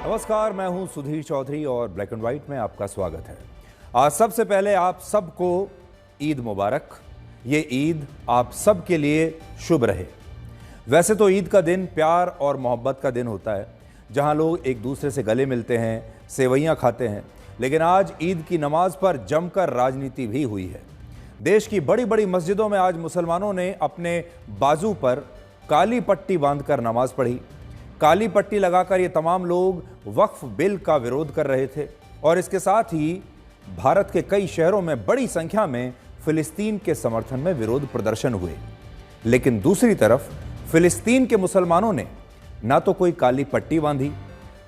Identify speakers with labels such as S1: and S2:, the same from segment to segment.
S1: नमस्कार, मैं हूं सुधीर चौधरी और ब्लैक एंड व्हाइट में आपका स्वागत है। आज सबसे पहले आप सबको ईद मुबारक। ये ईद आप सब के लिए शुभ रहे। वैसे तो ईद का दिन प्यार और मोहब्बत का दिन होता है, जहां लोग एक दूसरे से गले मिलते हैं, सेवइयां खाते हैं, लेकिन आज ईद की नमाज पर जमकर राजनीति भी हुई है। देश की बड़ी बड़ी मस्जिदों में आज मुसलमानों ने अपने बाजू पर काली पट्टी बांधकर नमाज पढ़ी। काली पट्टी लगाकर ये तमाम लोग वक्फ बिल का विरोध कर रहे थे और इसके साथ ही भारत के कई शहरों में बड़ी संख्या में फिलिस्तीन के समर्थन में विरोध प्रदर्शन हुए। लेकिन दूसरी तरफ फिलिस्तीन के मुसलमानों ने ना तो कोई काली पट्टी बांधी,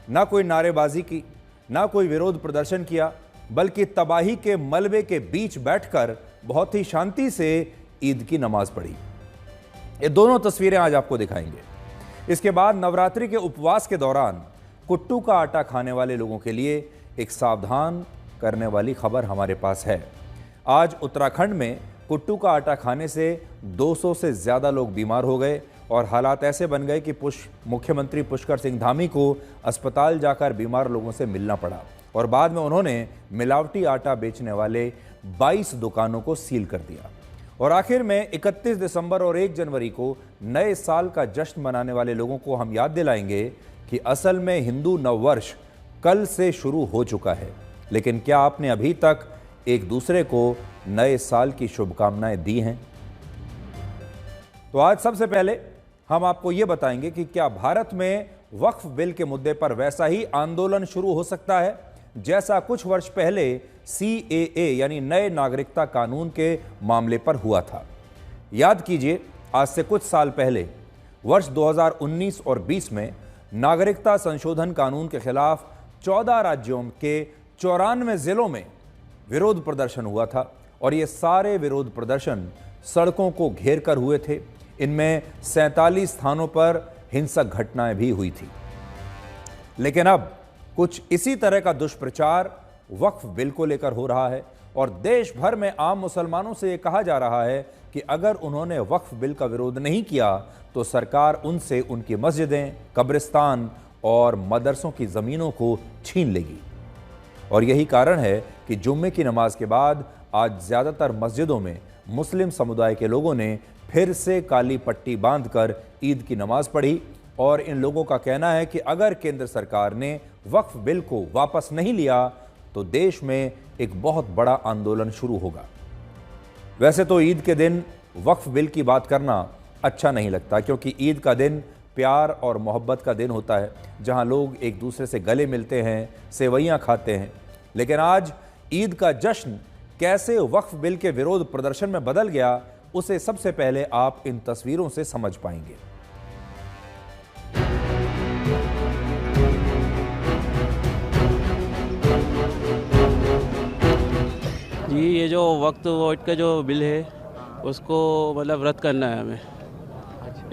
S1: ना कोई नारेबाजी की, ना कोई विरोध प्रदर्शन किया, बल्कि तबाही के मलबे के बीच बैठकर बहुत ही शांति से ईद की नमाज पढ़ी। ये दोनों तस्वीरें आज आपको दिखाएंगे। इसके बाद नवरात्रि के उपवास के दौरान कुट्टू का आटा खाने वाले लोगों के लिए एक सावधान करने वाली खबर हमारे पास है। आज उत्तराखंड में कुट्टू का आटा खाने से 200 से ज़्यादा लोग बीमार हो गए और हालात ऐसे बन गए कि मुख्यमंत्री पुष्कर सिंह धामी को अस्पताल जाकर बीमार लोगों से मिलना पड़ा और बाद में उन्होंने मिलावटी आटा बेचने वाले 22 दुकानों को सील कर दिया। और आखिर में 31 दिसंबर और 1 जनवरी को नए साल का जश्न मनाने वाले लोगों को हम याद दिलाएंगे कि असल में हिंदू नववर्ष कल से शुरू हो चुका है, लेकिन क्या आपने अभी तक एक दूसरे को नए साल की शुभकामनाएं दी हैं? तो आज सबसे पहले हम आपको यह बताएंगे कि क्या भारत में वक्फ बिल के मुद्दे पर वैसा ही आंदोलन शुरू हो सकता है जैसा कुछ वर्ष पहले CAA यानी नए नागरिकता कानून के मामले पर हुआ था। याद कीजिए, आज से कुछ साल पहले वर्ष 2019 और 20 में नागरिकता संशोधन कानून के खिलाफ 14 राज्यों के 94 जिलों में विरोध प्रदर्शन हुआ था और ये सारे विरोध प्रदर्शन सड़कों को घेर कर हुए थे। इनमें 47 स्थानों पर हिंसक घटनाएं भी हुई थी। लेकिन अब कुछ इसी तरह का दुष्प्रचार वक्फ बिल को लेकर हो रहा है और देश भर में आम मुसलमानों से यह कहा जा रहा है कि अगर उन्होंने वक्फ बिल का विरोध नहीं किया तो सरकार उनसे उनकी मस्जिदें, कब्रिस्तान और मदरसों की ज़मीनों को छीन लेगी। और यही कारण है कि जुम्मे की नमाज के बाद आज ज़्यादातर मस्जिदों में मुस्लिम समुदाय के लोगों ने फिर से काली पट्टी बांधकर ईद की नमाज पढ़ी और इन लोगों का कहना है कि अगर केंद्र सरकार ने वक्फ बिल को वापस नहीं लिया तो देश में एक बहुत बड़ा आंदोलन शुरू होगा। वैसे तो ईद के दिन वक्फ बिल की बात करना अच्छा नहीं लगता, क्योंकि ईद का दिन प्यार और मोहब्बत का दिन होता है, जहां लोग एक दूसरे से गले मिलते हैं, सेवइयां खाते हैं। लेकिन आज ईद का जश्न कैसे वक्फ बिल के विरोध प्रदर्शन में बदल गया, उसे सबसे पहले आप इन तस्वीरों से समझ पाएंगे।
S2: जी, ये जो वक्त वोट का जो बिल है उसको मतलब रद्द करना है हमें,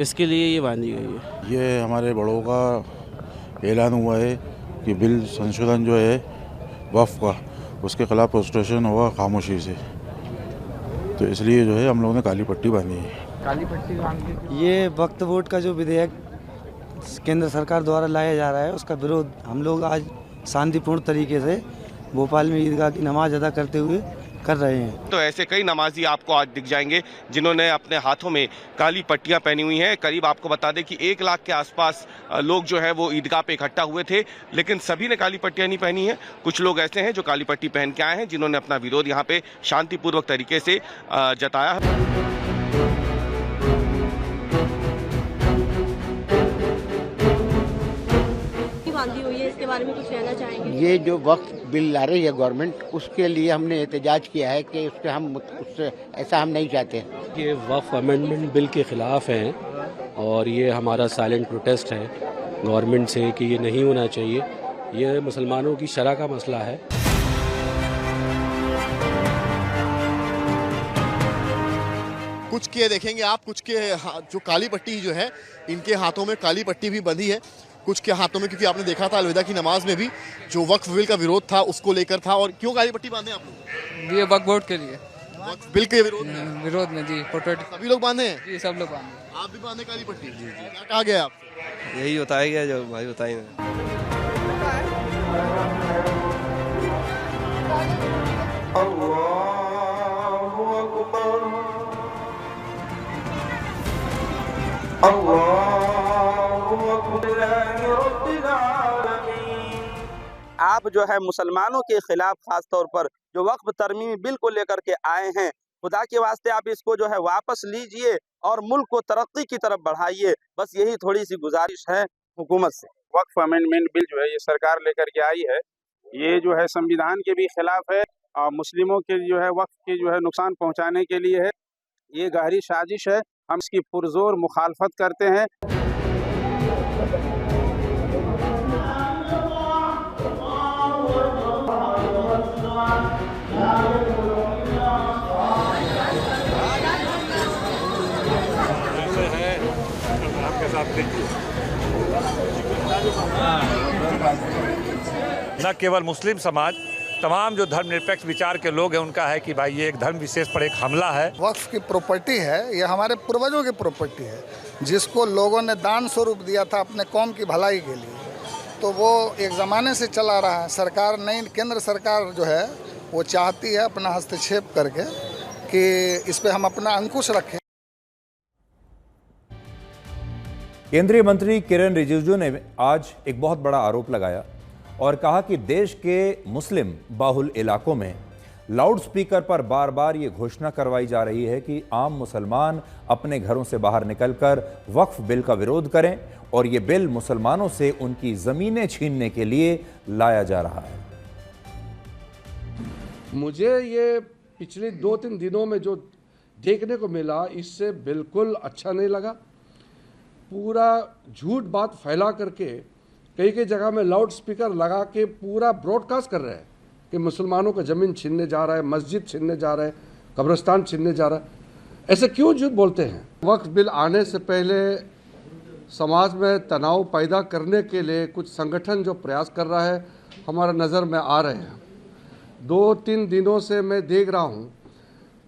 S2: इसके लिए ये बांधी गई है।
S3: ये हमारे बड़ों का ऐलान हुआ है कि बिल संशोधन जो है वक्फ का, उसके खिलाफ प्रोटेस्टेशन हुआ खामोशी से, तो इसलिए जो है हम लोगों ने काली पट्टी बांधी है।
S4: काली पट्टी बांधी।
S5: ये वक्फ बोर्ड का जो विधेयक केंद्र सरकार द्वारा लाया जा रहा है उसका विरोध हम लोग आज शांतिपूर्ण तरीके से भोपाल में ईदगाह की नमाज अदा करते हुए कर रहे हैं।
S6: तो ऐसे कई नमाजी आपको आज दिख जाएंगे जिन्होंने अपने हाथों में काली पट्टियां पहनी हुई हैं। करीब आपको बता दें कि 1 लाख के आसपास लोग जो है वो ईदगाह पे इकट्ठा हुए थे, लेकिन सभी ने काली पट्टियां नहीं पहनी है। कुछ लोग ऐसे हैं जो काली पट्टी पहन के आए हैं, जिन्होंने अपना विरोध यहाँ पे शांतिपूर्वक तरीके से जताया है।
S7: इसके बारे में कुछ कहना चाहेंगे?
S4: ये जो वक्फ बिल ला रही है गवर्नमेंट, उसके लिए हमने एहतजाज किया है कि उससे ऐसा हम नहीं चाहते।
S8: ये वक्फ अमेंडमेंट बिल के खिलाफ हैं और ये हमारा साइलेंट प्रोटेस्ट है गवर्नमेंट से कि ये नहीं होना चाहिए। ये मुसलमानों की शरह का मसला है।
S9: कुछ के देखेंगे आप, कुछ के जो काली पट्टी जो है, इनके हाथों में काली पट्टी भी बंधी है, कुछ के हाथों में, क्योंकि आपने देखा था अलविदा की नमाज में भी जो वक्फ बिल का विरोध था उसको लेकर था। और क्यों काली पट्टी बांधे आप लोग?
S10: ये वक्फ बोर्ड के लिए,
S9: वक्फ बिल के विरोध में
S10: जी।
S9: सभी लोग बांधे हैं
S10: जी, सब लोग बांधे।
S9: आप भी बांधे काली पट्टी? क्या कहा गया आपसे?
S10: यही होता है क्या जो भाई बताई ना।
S11: आप जो है मुसलमानों के खिलाफ खास तौर पर जो वक्फ तरमीमी बिल को लेकर के आए हैं, खुदा के वास्ते आप इसको जो है वापस लीजिए और मुल्क को तरक्की की तरफ बढ़ाइए। बस यही थोड़ी सी गुजारिश है हुकूमत से।
S12: वक्फ अमेंडमेंट बिल जो है ये सरकार लेकर के आई है, ये जो है संविधान के भी खिलाफ है और मुस्लिमों के जो है वक्फ के जो है नुकसान पहुंचाने के लिए है। ये गहरी साजिश है, हम इसकी पुरजोर मुखालफत करते हैं।
S13: न केवल मुस्लिम समाज, तमाम जो धर्मनिरपेक्ष विचार के लोग हैं उनका है कि भाई ये एक धर्म विशेष पर एक हमला है।
S14: वक्फ की प्रॉपर्टी है, ये हमारे पूर्वजों की प्रॉपर्टी है जिसको लोगों ने दान स्वरूप दिया था अपने कौम की भलाई के लिए। तो वो एक ज़माने से चला रहा है। सरकार नई केंद्र सरकार जो है वो चाहती है अपना हस्तक्षेप करके कि इस पे हम अपना अंकुश रखें।
S1: केंद्रीय मंत्री किरेन रिजिजू ने आज एक बहुत बड़ा आरोप लगाया और कहा कि देश के मुस्लिम बाहुल इलाकों में लाउडस्पीकर पर बार बार ये घोषणा करवाई जा रही है कि आम मुसलमान अपने घरों से बाहर निकलकर वक्फ बिल का विरोध करें और ये बिल मुसलमानों से उनकी ज़मीनें छीनने के लिए लाया जा रहा है।
S15: मुझे ये पिछले 2-3 दिनों में जो देखने को मिला, इससे बिल्कुल अच्छा नहीं लगा। पूरा झूठ बात फैला करके कई कई जगह में लाउड स्पीकर लगा के पूरा ब्रॉडकास्ट कर रहे हैं कि मुसलमानों का ज़मीन छीनने जा रहा है, मस्जिद छीनने जा रहा है, कब्रिस्तान छीनने जा रहा है। ऐसे क्यों झूठ बोलते हैं? वक्फ बिल आने से पहले समाज में तनाव पैदा करने के लिए कुछ संगठन जो प्रयास कर रहा है हमारा नज़र में आ रहे हैं। 2-3 दिनों से मैं देख रहा हूँ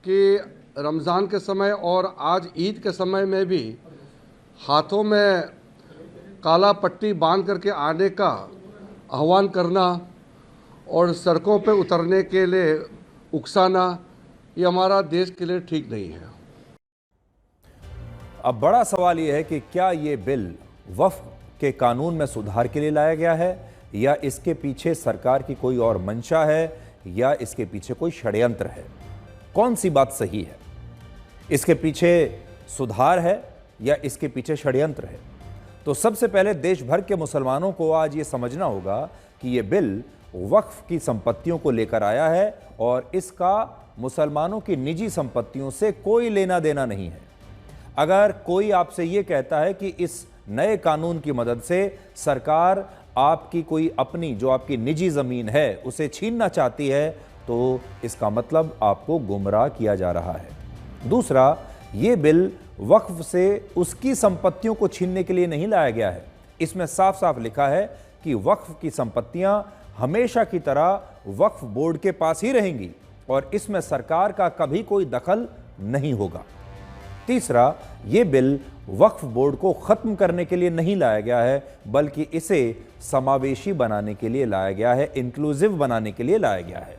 S15: कि रमज़ान के समय और आज ईद के समय में भी हाथों में काला पट्टी बांध करके आने का आह्वान करना और सड़कों पे उतरने के लिए उकसाना, ये हमारा देश के लिए ठीक नहीं है।
S1: अब बड़ा सवाल यह है कि क्या ये बिल वक्फ के कानून में सुधार के लिए लाया गया है या इसके पीछे सरकार की कोई और मंशा है या इसके पीछे कोई षड्यंत्र है? कौन सी बात सही है? इसके पीछे सुधार है या इसके पीछे षड्यंत्र है? तो सबसे पहले देश भर के मुसलमानों को आज ये समझना होगा कि ये बिल वक्फ की संपत्तियों को लेकर आया है और इसका मुसलमानों की निजी संपत्तियों से कोई लेना देना नहीं है। अगर कोई आपसे ये कहता है कि इस नए कानून की मदद से सरकार आपकी कोई अपनी जो आपकी निजी ज़मीन है उसे छीनना चाहती है, तो इसका मतलब आपको गुमराह किया जा रहा है। दूसरा, ये बिल वक्फ से उसकी संपत्तियों को छीनने के लिए नहीं लाया गया है। इसमें साफ साफ लिखा है कि वक्फ की संपत्तियां हमेशा की तरह वक्फ बोर्ड के पास ही रहेंगी और इसमें सरकार का कभी कोई दखल नहीं होगा। तीसरा, ये बिल वक्फ बोर्ड को ख़त्म करने के लिए नहीं लाया गया है, बल्कि इसे समावेशी बनाने के लिए लाया गया है, इंक्लूसिव बनाने के लिए लाया गया है।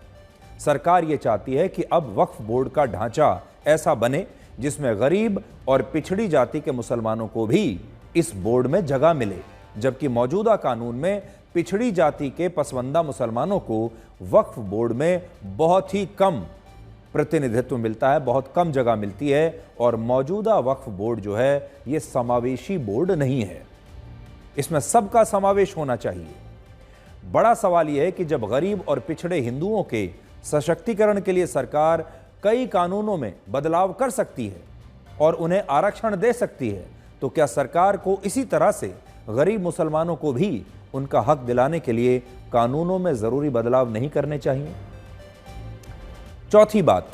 S1: सरकार ये चाहती है कि अब वक्फ बोर्ड का ढांचा ऐसा बने जिसमें गरीब और पिछड़ी जाति के मुसलमानों को भी इस बोर्ड में जगह मिले, जबकि मौजूदा कानून में पिछड़ी जाति के पसवंदा मुसलमानों को वक्फ बोर्ड में बहुत ही कम प्रतिनिधित्व मिलता है, बहुत कम जगह मिलती है और मौजूदा वक्फ बोर्ड जो है ये समावेशी बोर्ड नहीं है। इसमें सबका समावेश होना चाहिए। बड़ा सवाल यह है कि जब गरीब और पिछड़े हिंदुओं के सशक्तिकरण के लिए सरकार कई कानूनों में बदलाव कर सकती है और उन्हें आरक्षण दे सकती है, तो क्या सरकार को इसी तरह से गरीब मुसलमानों को भी उनका हक दिलाने के लिए कानूनों में ज़रूरी बदलाव नहीं करने चाहिए? चौथी बात,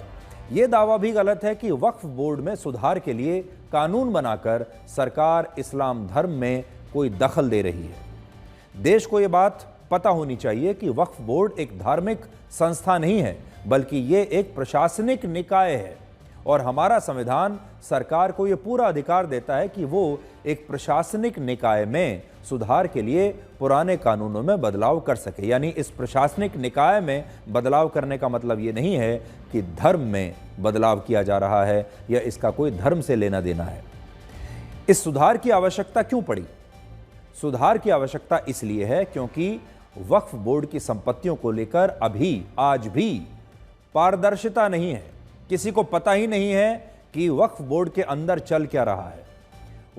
S1: यह दावा भी गलत है कि वक्फ बोर्ड में सुधार के लिए कानून बनाकर सरकार इस्लाम धर्म में कोई दखल दे रही है। देश को यह बात पता होनी चाहिए कि वक्फ बोर्ड एक धार्मिक संस्था नहीं है, बल्कि ये एक प्रशासनिक निकाय है और हमारा संविधान सरकार को ये पूरा अधिकार देता है कि वो एक प्रशासनिक निकाय में सुधार के लिए पुराने कानूनों में बदलाव कर सके। यानी इस प्रशासनिक निकाय में बदलाव करने का मतलब ये नहीं है कि धर्म में बदलाव किया जा रहा है या इसका कोई धर्म से लेना देना है। इस सुधार की आवश्यकता क्यों पड़ी? सुधार की आवश्यकता इसलिए है क्योंकि वक्फ बोर्ड की संपत्तियों को लेकर अभी आज भी पारदर्शिता नहीं है। किसी को पता ही नहीं है कि वक्फ बोर्ड के अंदर चल क्या रहा है।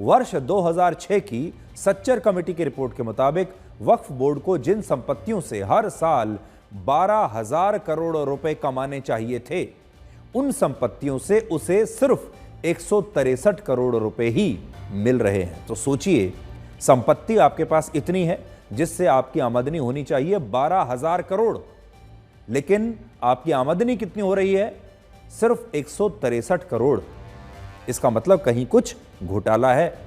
S1: वर्ष 2006 की सच्चर कमेटी की रिपोर्ट के मुताबिक वक्फ बोर्ड को जिन संपत्तियों से हर साल 12,000 करोड़ रुपए कमाने चाहिए थे, उन संपत्तियों से उसे सिर्फ 163 करोड़ रुपए ही मिल रहे हैं। तो सोचिए, संपत्ति आपके पास इतनी है जिससे आपकी आमदनी होनी चाहिए 12,000 करोड़, लेकिन आपकी आमदनी कितनी हो रही है? सिर्फ 163 करोड़। इसका मतलब कहीं कुछ घोटाला है।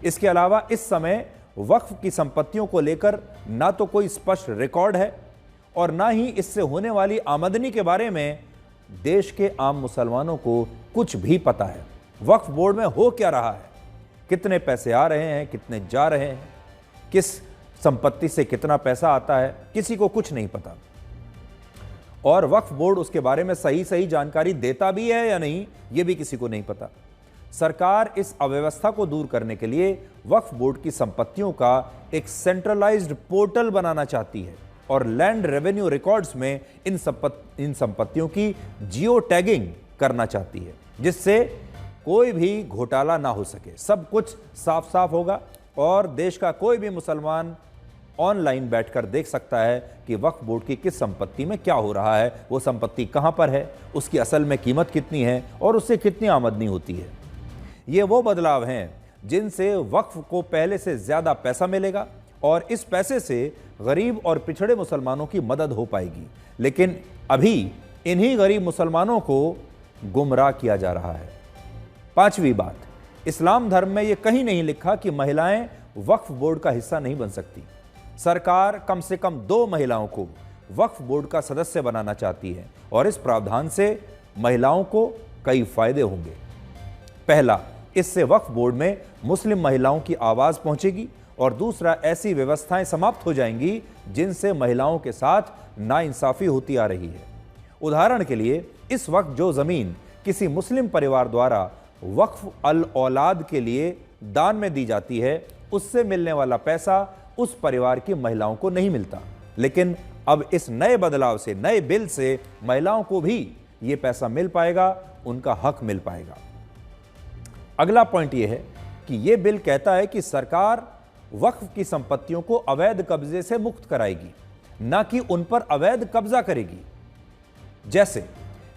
S1: इसके अलावा इस समय वक्फ की संपत्तियों को लेकर ना तो कोई स्पष्ट रिकॉर्ड है और ना ही इससे होने वाली आमदनी के बारे में देश के आम मुसलमानों को कुछ भी पता है। वक्फ बोर्ड में हो क्या रहा है, कितने पैसे आ रहे हैं, कितने जा रहे हैं, किस संपत्ति से कितना पैसा आता है, किसी को कुछ नहीं पता। और वक्फ बोर्ड उसके बारे में सही जानकारी देता भी है या नहीं, यह भी किसी को नहीं पता। सरकार इस अव्यवस्था को दूर करने के लिए वक्फ बोर्ड की संपत्तियों का एक सेंट्रलाइज्ड पोर्टल बनाना चाहती है और लैंड रेवेन्यू रिकॉर्ड्स में इन संपत्तियों की जियो टैगिंग करना चाहती है, जिससे कोई भी घोटाला ना हो सके। सब कुछ साफ साफ होगा और देश का कोई भी मुसलमान ऑनलाइन बैठकर देख सकता है कि वक्फ बोर्ड की किस संपत्ति में क्या हो रहा है, वो संपत्ति कहां पर है, उसकी असल में कीमत कितनी है और उससे कितनी आमदनी होती है। ये वो बदलाव हैं जिनसे वक्फ को पहले से ज्यादा पैसा मिलेगा और इस पैसे से गरीब और पिछड़े मुसलमानों की मदद हो पाएगी। लेकिन अभी इन्हीं गरीब मुसलमानों को गुमराह किया जा रहा है। पांचवी बात, इस्लाम धर्म में यह कहीं नहीं लिखा कि महिलाएं वक्फ बोर्ड का हिस्सा नहीं बन सकती। सरकार कम से कम 2 महिलाओं को वक्फ बोर्ड का सदस्य बनाना चाहती है और इस प्रावधान से महिलाओं को कई फायदे होंगे। पहला, इससे वक्फ बोर्ड में मुस्लिम महिलाओं की आवाज पहुंचेगी और दूसरा, ऐसी व्यवस्थाएं समाप्त हो जाएंगी जिनसे महिलाओं के साथ नाइंसाफी होती आ रही है। उदाहरण के लिए, इस वक्त जो जमीन किसी मुस्लिम परिवार द्वारा वक्फ अल औलाद के लिए दान में दी जाती है, उससे मिलने वाला पैसा उस परिवार की महिलाओं को नहीं मिलता। लेकिन अब इस नए बदलाव से, नए बिल से महिलाओं को भी यह पैसा मिल पाएगा, उनका हक मिल पाएगा। अगला पॉइंट यह है कि यह बिल कहता है कि सरकार वक्फ की संपत्तियों को अवैध कब्जे से मुक्त कराएगी, ना कि उन पर अवैध कब्जा करेगी। जैसे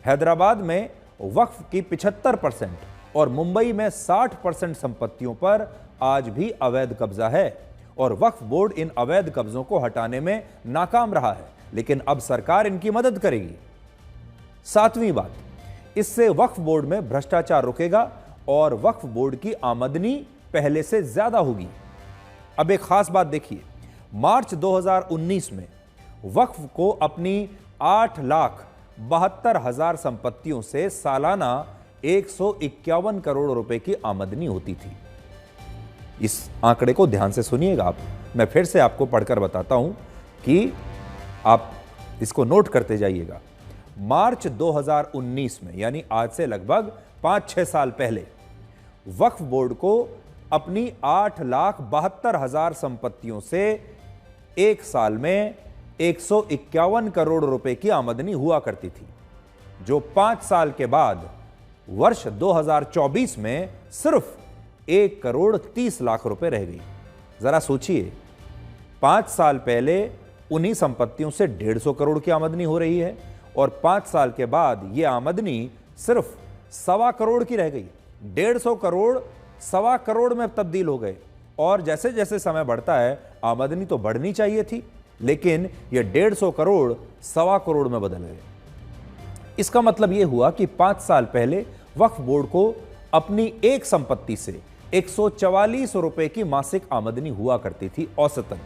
S1: हैदराबाद में वक्फ की 75% और मुंबई में 60% संपत्तियों पर आज भी अवैध कब्जा है और वक्फ बोर्ड इन अवैध कब्जों को हटाने में नाकाम रहा है, लेकिन अब सरकार इनकी मदद करेगी। 7वीं बात, इससे वक्फ बोर्ड में भ्रष्टाचार रुकेगा और वक्फ बोर्ड की आमदनी पहले से ज्यादा होगी। अब एक खास बात देखिए, मार्च 2019 में वक्फ को अपनी 8,72,000 संपत्तियों से सालाना 151 करोड़ रुपए की आमदनी होती थी। इस आंकड़े को ध्यान से सुनिएगा आप, मैं फिर से आपको पढ़कर बताता हूं कि आप इसको नोट करते जाइएगा। मार्च 2019 में, यानी आज से लगभग 5-6 साल पहले, वक्फ बोर्ड को अपनी 8,72,000 संपत्तियों से एक साल में 151 करोड़ रुपए की आमदनी हुआ करती थी, जो 5 साल के बाद वर्ष 2024 में सिर्फ 1,30,00,000 रुपए रह गई। जरा सोचिए, 5 साल पहले उन्हीं संपत्तियों से 150 करोड़ की आमदनी हो रही है और 5 साल के बाद यह आमदनी सिर्फ 1.25 करोड़ की रह गई। 150 करोड़ 1.25 करोड़ में तब्दील हो गए और जैसे जैसे समय बढ़ता है आमदनी तो बढ़नी चाहिए थी, लेकिन यह 150 करोड़ 1.25 करोड़ में बदल गए। इसका मतलब यह हुआ कि 5 साल पहले वक्फ बोर्ड को अपनी एक संपत्ति से 144 रुपए की मासिक आमदनी हुआ करती थी, औसतन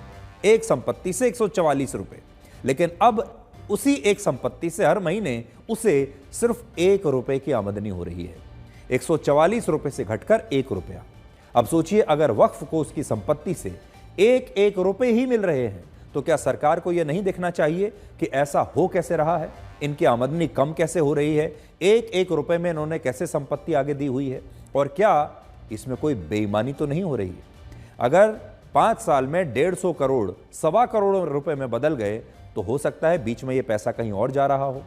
S1: एक संपत्ति से 144 रुपए, लेकिन अब उसी एक संपत्ति से हर महीने उसे सिर्फ 1 रुपए की आमदनी हो रही है। 144 रुपए से घटकर 1 रुपया। अब सोचिए, अगर वक्फ को उसकी संपत्ति से एक एक रुपए ही मिल रहे हैं तो क्या सरकार को यह नहीं देखना चाहिए कि ऐसा हो कैसे रहा है, इनकी आमदनी कम कैसे हो रही है, एक एक रुपए में इन्होंने कैसे संपत्ति आगे दी हुई है, और क्या इसमें कोई बेईमानी तो नहीं हो रही है। अगर 5 साल में 150 करोड़ 1.25 करोड़ रुपए में बदल गए तो हो सकता है बीच में यह पैसा कहीं और जा रहा हो।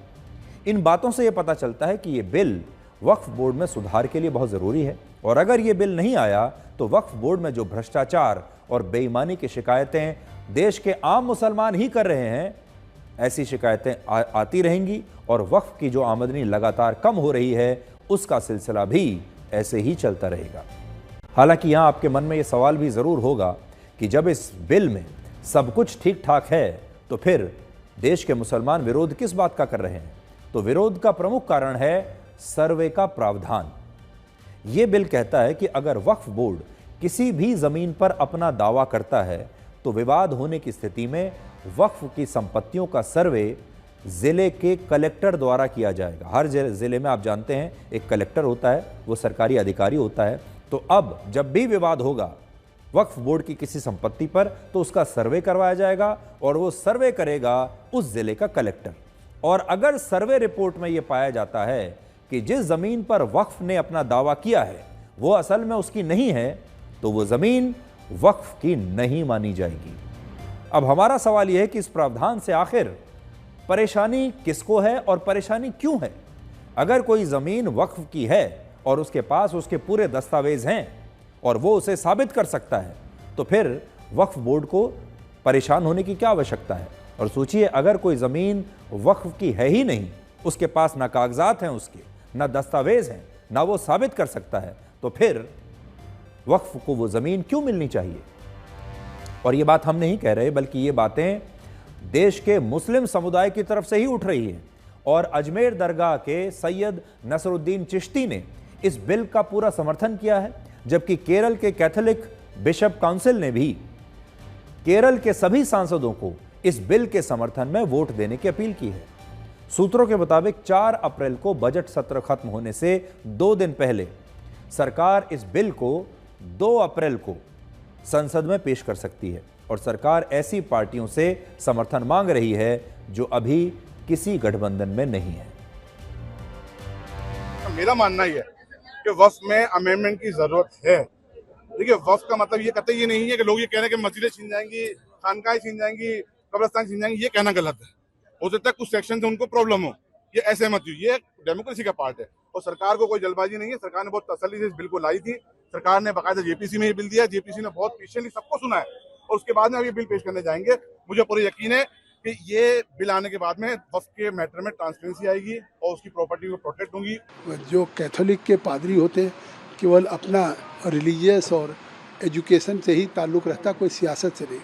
S1: इन बातों से यह पता चलता है कि यह बिल वक्फ बोर्ड में सुधार के लिए बहुत ज़रूरी है, और अगर यह बिल नहीं आया तो वक्फ बोर्ड में जो भ्रष्टाचार और बेईमानी की शिकायतें देश के आम मुसलमान ही कर रहे हैं, ऐसी शिकायतें आती रहेंगी और वक्फ की जो आमदनी लगातार कम हो रही है उसका सिलसिला भी ऐसे ही चलता रहेगा। हालांकि यहां आपके मन में यह सवाल भी ज़रूर होगा कि जब इस बिल में सब कुछ ठीक ठाक है तो फिर देश के मुसलमान विरोध किस बात का कर रहे हैं। तो विरोध का प्रमुख कारण है सर्वे का प्रावधान। यह बिल कहता है कि अगर वक्फ बोर्ड किसी भी जमीन पर अपना दावा करता है तो विवाद होने की स्थिति में वक्फ की संपत्तियों का सर्वे जिले के कलेक्टर द्वारा किया जाएगा। हर जिले में आप जानते हैं एक कलेक्टर होता है, वो सरकारी अधिकारी होता है। तो अब जब भी विवाद होगा वक्फ बोर्ड की किसी संपत्ति पर तो उसका सर्वे करवाया जाएगा और वो सर्वे करेगा उस जिले का कलेक्टर। और अगर सर्वे रिपोर्ट में यह पाया जाता है कि जिस जमीन पर वक्फ ने अपना दावा किया है वो असल में उसकी नहीं है तो वो जमीन वक्फ की नहीं मानी जाएगी। अब हमारा सवाल यह है कि इस प्रावधान से आखिर परेशानी किसको है और परेशानी क्यों है। अगर कोई जमीन वक्फ की है और उसके पास उसके पूरे दस्तावेज हैं और वो उसे साबित कर सकता है तो फिर वक्फ बोर्ड को परेशान होने की क्या आवश्यकता है। और सोचिए, अगर कोई ज़मीन वक्फ की है ही नहीं, उसके पास ना कागजात हैं, उसके ना दस्तावेज हैं, ना वो साबित कर सकता है, तो फिर वक्फ को वो ज़मीन क्यों मिलनी चाहिए। और ये बात हम नहीं कह रहे, बल्कि ये बातें देश के मुस्लिम समुदाय की तरफ से ही उठ रही है। और अजमेर दरगाह के सैयद नसरुद्दीन चिश्ती ने इस बिल का पूरा समर्थन किया है, जबकि केरल के कैथोलिक बिशप काउंसिल ने भी केरल के सभी सांसदों को इस बिल के समर्थन में वोट देने की अपील की है। सूत्रों के मुताबिक 4 अप्रैल को बजट सत्र खत्म होने से 2 दिन पहले सरकार इस बिल को 2 अप्रैल को संसद में पेश कर सकती है। और सरकार ऐसी पार्टियों से समर्थन मांग रही है जो अभी किसी गठबंधन में नहीं है।
S16: मेरा मानना ही है कि वक्फ में अमेंडमेंट की जरूरत है। देखिए, वक्फ का मतलब ये कहते ये नहीं है कि लोग ये कह रहे हैं कि मस्जिदें छीन जाएंगी, खानकाएं छीन जाएंगी, कब्रिस्तान छीन जाएंगी। ये कहना गलत है। हो सकता है कुछ सेक्शन से उनको प्रॉब्लम हो, ये ऐसे मत। ये डेमोक्रेसी का पार्ट है और सरकार को कोई जल्दबाजी नहीं है। सरकार ने बहुत तसल्ली से इस बिल को लाई थी। सरकार ने बाकायदा जेपीसी में ये बिल दिया। जेपीसी ने बहुत पेशेंटली सबको सुना है और उसके बाद में अब ये बिल पेश करने जाएंगे। मुझे पूरा यकीन है कि ये बिल आने के बाद में वक्फ के मैटर में ट्रांसपेरेंसी आएगी और उसकी प्रॉपर्टी को प्रोटेक्ट होंगी।
S17: जो कैथोलिक के पादरी होते हैं केवल अपना रिलीजियस और एजुकेशन से ही ताल्लुक़ रहता, कोई सियासत से नहीं।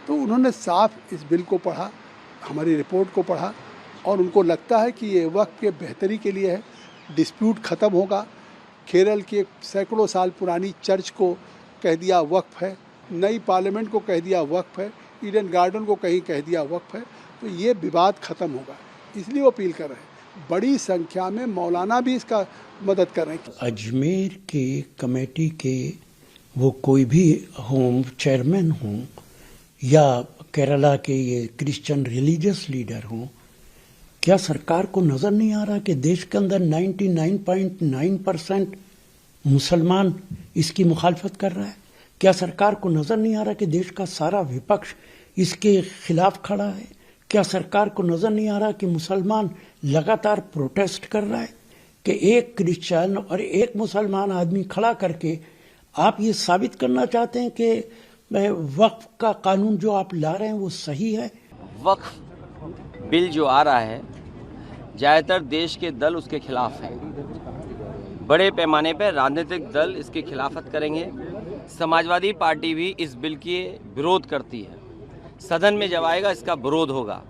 S17: तो उन्होंने साफ इस बिल को पढ़ा, हमारी रिपोर्ट को पढ़ा और उनको लगता है कि ये वक्फ के बेहतरी के लिए है। डिस्प्यूट ख़त्म होगा। केरल की सैकड़ों साल पुरानी चर्च को कह दिया वक्फ है, नई पार्लियामेंट को कह दिया वक्फ है, ईडन गार्डन को कहीं कह दिया वक्फ है। तो ये विवाद ख़त्म होगा, इसलिए वो अपील कर रहे हैं। बड़ी संख्या में मौलाना भी इसका मदद कर रहे हैं।
S18: अजमेर के कमेटी के वो कोई भी हों, चेयरमैन हों या केरला के ये क्रिश्चियन रिलीजियस लीडर हों, क्या सरकार को नज़र नहीं आ रहा कि देश के अंदर 99.9% मुसलमान इसकी मुखालफत कर रहा है? क्या सरकार को नज़र नहीं आ रहा कि देश का सारा विपक्ष इसके खिलाफ खड़ा है? क्या सरकार को नज़र नहीं आ रहा कि मुसलमान लगातार प्रोटेस्ट कर रहा है? कि एक क्रिश्चियन और एक मुसलमान आदमी खड़ा करके आप ये साबित करना चाहते हैं कि वक्फ का कानून जो आप ला रहे हैं वो सही है?
S19: वक्फ बिल जो आ रहा है, ज़्यादातर देश के दल उसके खिलाफ हैं। बड़े पैमाने पर राजनीतिक दल इसकी खिलाफत करेंगे। समाजवादी पार्टी भी इस बिल के विरोध करती है। सदन में जब आएगा इसका विरोध होगा।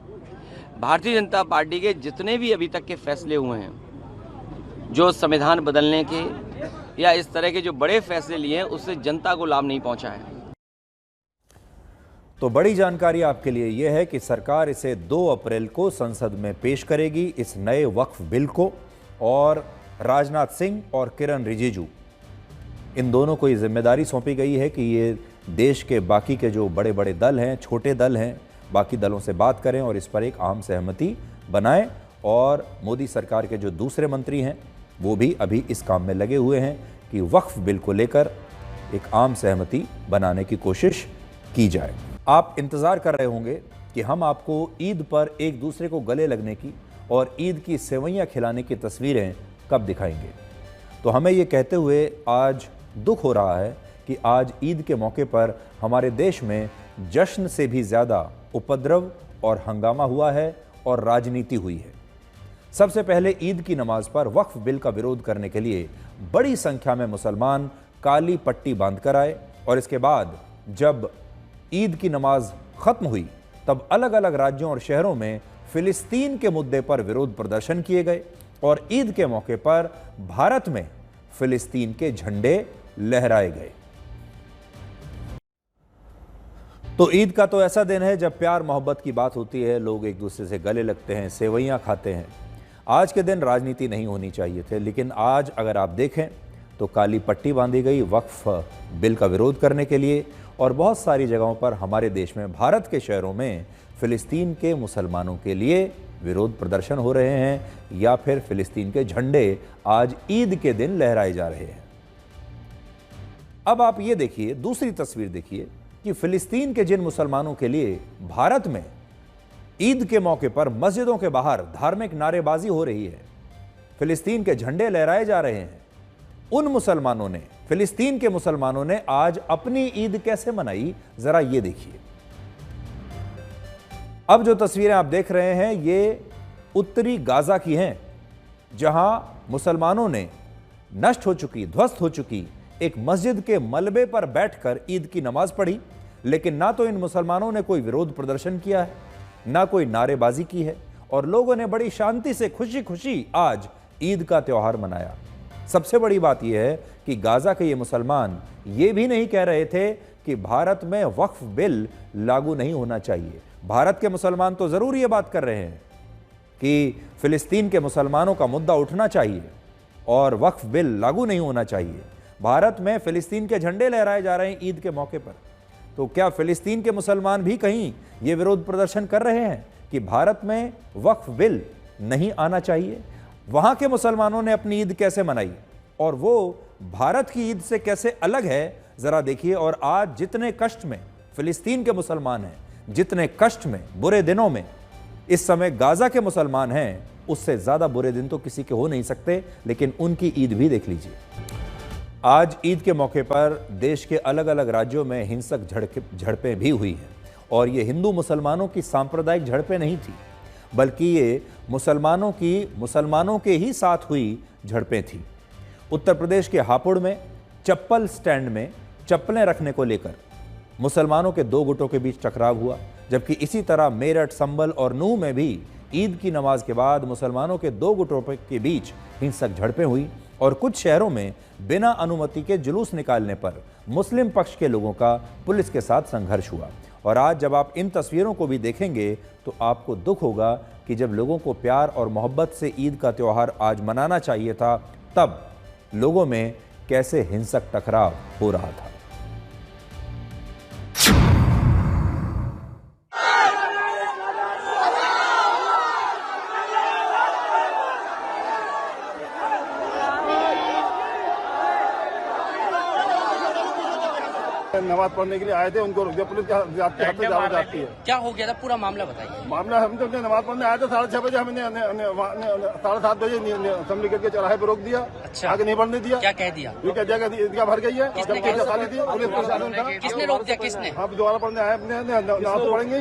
S19: भारतीय जनता पार्टी के जितने भी अभी तक के फैसले हुए हैं, जो संविधान बदलने के या इस तरह के जो बड़े फैसले लिए हैं, उससे जनता को लाभ नहीं पहुंचा है।
S1: तो बड़ी जानकारी आपके लिए यह है कि सरकार इसे 2 अप्रैल को संसद में पेश करेगी, इस नए वक्फ बिल को। और राजनाथ सिंह और किरण रिजिजू इन दोनों को ये जिम्मेदारी सौंपी गई है कि ये देश के बाकी के जो बड़े बड़े दल हैं, छोटे दल हैं, बाकी दलों से बात करें और इस पर एक आम सहमति बनाएं। और मोदी सरकार के जो दूसरे मंत्री हैं वो भी अभी इस काम में लगे हुए हैं कि वक्फ बिल को लेकर एक आम सहमति बनाने की कोशिश की जाए। आप इंतज़ार कर रहे होंगे कि हम आपको ईद पर एक दूसरे को गले लगने की और ईद की सेवइयाँ खिलाने की तस्वीरें कब दिखाएंगे। तो हमें ये कहते हुए आज दुख हो रहा है कि आज ईद के मौके पर हमारे देश में जश्न से भी ज़्यादा उपद्रव और हंगामा हुआ है और राजनीति हुई है। सबसे पहले ईद की नमाज पर वक्फ बिल का विरोध करने के लिए बड़ी संख्या में मुसलमान काली पट्टी बांधकर आए और इसके बाद जब ईद की नमाज खत्म हुई तब अलग अलग राज्यों और शहरों में फिलिस्तीन के मुद्दे पर विरोध प्रदर्शन किए गए और ईद के मौके पर भारत में फिलिस्तीन के झंडे लहराए गए। तो ईद का तो ऐसा दिन है जब प्यार मोहब्बत की बात होती है, लोग एक दूसरे से गले लगते हैं, सेवइयां खाते हैं। आज के दिन राजनीति नहीं होनी चाहिए थे, लेकिन आज अगर आप देखें तो काली पट्टी बांधी गई वक्फ बिल का विरोध करने के लिए और बहुत सारी जगहों पर हमारे देश में, भारत के शहरों में फिलिस्तीन के मुसलमानों के लिए विरोध प्रदर्शन हो रहे हैं या फिर फिलिस्तीन के झंडे आज ईद के दिन लहराए जा रहे हैं। अब आप ये देखिए, दूसरी तस्वीर देखिए कि फिलिस्तीन के जिन मुसलमानों के लिए भारत में ईद के मौके पर मस्जिदों के बाहर धार्मिक नारेबाजी हो रही है, फिलिस्तीन के झंडे लहराए जा रहे हैं, उन मुसलमानों ने, फिलिस्तीन के मुसलमानों ने आज अपनी ईद कैसे मनाई, जरा ये देखिए। अब जो तस्वीरें आप देख रहे हैं ये उत्तरी गाजा की हैं, जहां मुसलमानों ने नष्ट हो चुकी, ध्वस्त हो चुकी एक मस्जिद के मलबे पर बैठकर ईद की नमाज पढ़ी। लेकिन ना तो इन मुसलमानों ने कोई विरोध प्रदर्शन किया है, ना कोई नारेबाजी की है और लोगों ने बड़ी शांति से खुशी खुशी आज ईद का त्यौहार मनाया। सबसे बड़ी बात यह है कि गाजा के ये मुसलमान ये भी नहीं कह रहे थे कि भारत में वक्फ बिल लागू नहीं होना चाहिए। भारत के मुसलमान तो जरूर ये बात कर रहे हैं कि फिलिस्तीन के मुसलमानों का मुद्दा उठना चाहिए और वक्फ बिल लागू नहीं होना चाहिए। भारत में फिलिस्तीन के झंडे लहराए जा रहे हैं ईद के मौके पर। तो क्या फिलिस्तीन के मुसलमान भी कहीं ये विरोध प्रदर्शन कर रहे हैं कि भारत में वक्फ बिल नहीं आना चाहिए? वहां के मुसलमानों ने अपनी ईद कैसे मनाई और वो भारत की ईद से कैसे अलग है, जरा देखिए। और आज जितने कष्ट में फिलिस्तीन के मुसलमान हैं, जितने कष्ट में, बुरे दिनों में इस समय गाजा के मुसलमान हैं, उससे ज्यादा बुरे दिन तो किसी के हो नहीं सकते। लेकिन उनकी ईद भी देख लीजिए। आज ईद के मौके पर देश के अलग अलग राज्यों में हिंसक झड़पें भी हुई हैं और ये हिंदू मुसलमानों की सांप्रदायिक झड़पें नहीं थी, बल्कि ये मुसलमानों के ही साथ हुई झड़पें थी। उत्तर प्रदेश के हापुड़ में चप्पल स्टैंड में चप्पलें रखने को लेकर मुसलमानों के दो गुटों के बीच टकराव हुआ, जबकि इसी तरह मेरठ, संभल और नूह में भी ईद की नमाज के बाद मुसलमानों के दो गुटों के बीच हिंसक झड़पें हुई और कुछ शहरों में बिना अनुमति के जुलूस निकालने पर मुस्लिम पक्ष के लोगों का पुलिस के साथ संघर्ष हुआ। और आज जब आप इन तस्वीरों को भी देखेंगे तो आपको दुख होगा कि जब लोगों को प्यार और मोहब्बत से ईद का त्यौहार आज मनाना चाहिए था, तब लोगों में कैसे हिंसक टकराव हो रहा था।
S16: नमाज पढ़ने के लिए आए थे, उनको रुक दिया पुलिस के हाथ से जाती है।
S20: क्या हो गया था, पूरा मामला बताइए।
S16: मामला हम तो नमाज पढ़ने आए थे 6:30 बजे, हमने 7:30 बजे असेंबली के चौराहे पर रोक दिया।
S20: अच्छा,
S16: आगे नहीं बढ़ने दिया।
S20: क्या कह दिया?
S16: ये कह दिया कि ईदगाह भर गई है।
S20: किसने रोक दिया? किसने?
S16: आप दोबारा पढ़ने आए, नमाज तो पढ़ेंगे,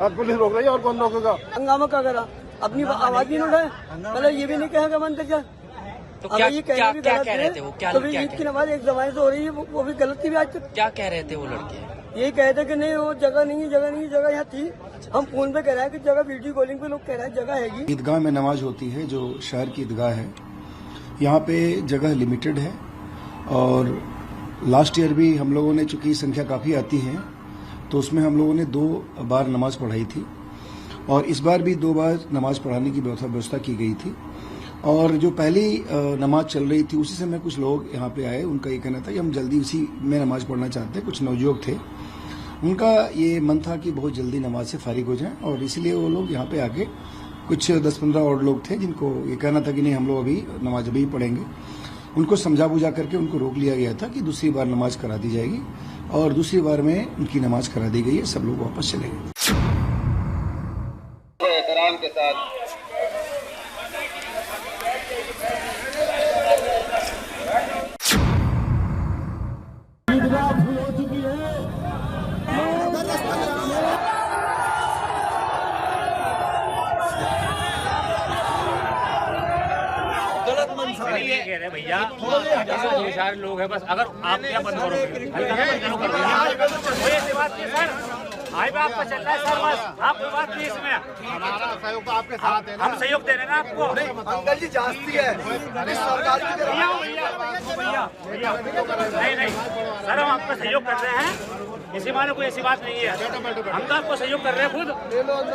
S16: आज पुलिस रोक रही है और कौन रोकेगा?
S21: हंगामा क्या करा, अपनी आवाज नहीं उठाए, मतलब ये भी नहीं कहेगा मन तक।
S20: तो क्या कह रहे थे वो? क्या
S21: तो ईद की नमाज एक जमाने से हो रही है, वो भी गलत थी भी आज तक।
S20: क्या कह रहे थे वो लड़के?
S21: यही कहे थे कि नहीं वो जगह नहीं, जगह यहाँ थी। हम फोन पे कह रहे हैं कि जगह, वीडियो कॉलिंग पे लोग कह रहे हैं जगह हैगी।
S22: ईदगाह में नमाज होती है जो शहर की ईदगाह है, यहाँ पे जगह लिमिटेड है और लास्ट ईयर भी हम लोगों ने, चूंकि संख्या काफ़ी आती है तो उसमें हम लोगों ने 2 बार नमाज पढ़ाई थी और इस बार भी 2 बार नमाज पढ़ाने की व्यवस्था की गई थी। और जो पहली नमाज चल रही थी उसी समय कुछ लोग यहाँ पे आए। उनका ये कहना था कि हम जल्दी उसी में नमाज पढ़ना चाहते हैं। कुछ नवयुवक थे, उनका ये मन था कि बहुत जल्दी नमाज से फारिग हो जाएं और इसलिए वो लोग यहाँ पे आके कुछ 10-15 और लोग थे जिनको ये कहना था कि नहीं हम लोग अभी नमाज अभी पढ़ेंगे। उनको समझा बुझा करके उनको रोक लिया गया था कि दूसरी बार नमाज करा दी जाएगी और दूसरी बार में उनकी नमाज करा दी गई है। सब लोग वापस चले गए।
S2: एहतराम के साथ
S3: कह रहे भैया सारे लोग हैं, बस अगर आप क्या बंद करोगे कोई ऐसी बात नहीं सर। भाई आपका चल रहा है सर, बस आप कोई बात नहीं इसमें। हमारा सहयोग आपके साथ है, हम सहयोग दे रहे हैं ना आपको। अंकल जी जास्ती है नहीं सर, हम आपका सहयोग कर रहे हैं, इसी माने कोई ऐसी बात नहीं है। हम तो आपको सहयोग कर रहे हैं खुद।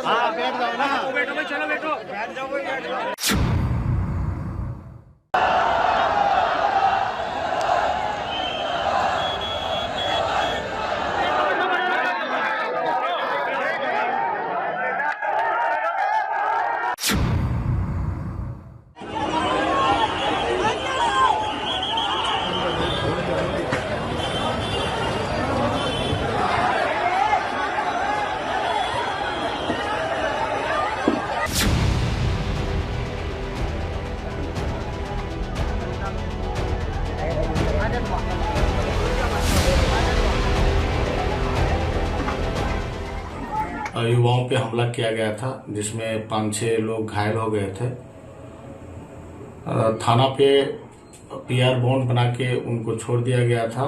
S3: हाँ बैठो भाई, चलो बैठो, बैठ जाओ।
S23: युवाओं पे हमला किया गया था जिसमें 5-6 लोग घायल हो गए थे। थाना पे PR बॉन्ड बना के उनको छोड़ दिया गया था।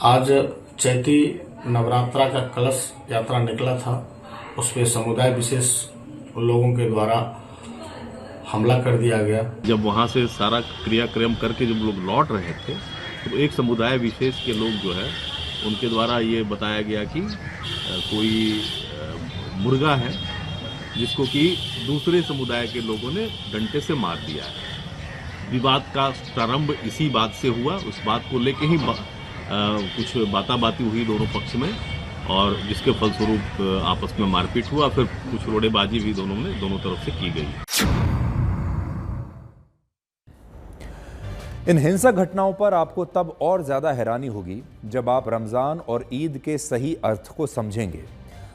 S23: आज चैती नवरात्रा का कलश यात्रा निकला था, उस पे समुदाय विशेष लोगों के द्वारा हमला कर दिया गया।
S24: जब वहां से सारा क्रियाक्रम करके जब लोग लौट रहे थे तो एक समुदाय विशेष के लोग जो है उनके द्वारा ये बताया गया कि कोई मुर्गा है जिसको कि दूसरे समुदाय के लोगों ने डंडे से मार दिया है। विवाद का प्रारंभ इसी बात से हुआ, उस बात को लेके ही कुछ बाताबाती हुई दोनों पक्ष में और जिसके फलस्वरूप आपस में मारपीट हुआ। फिर कुछ रोड़ेबाजी भी दोनों तरफ से की गई।
S1: इन हिंसक घटनाओं पर आपको तब और ज्यादा हैरानी होगी जब आप रमज़ान और ईद के सही अर्थ को समझेंगे।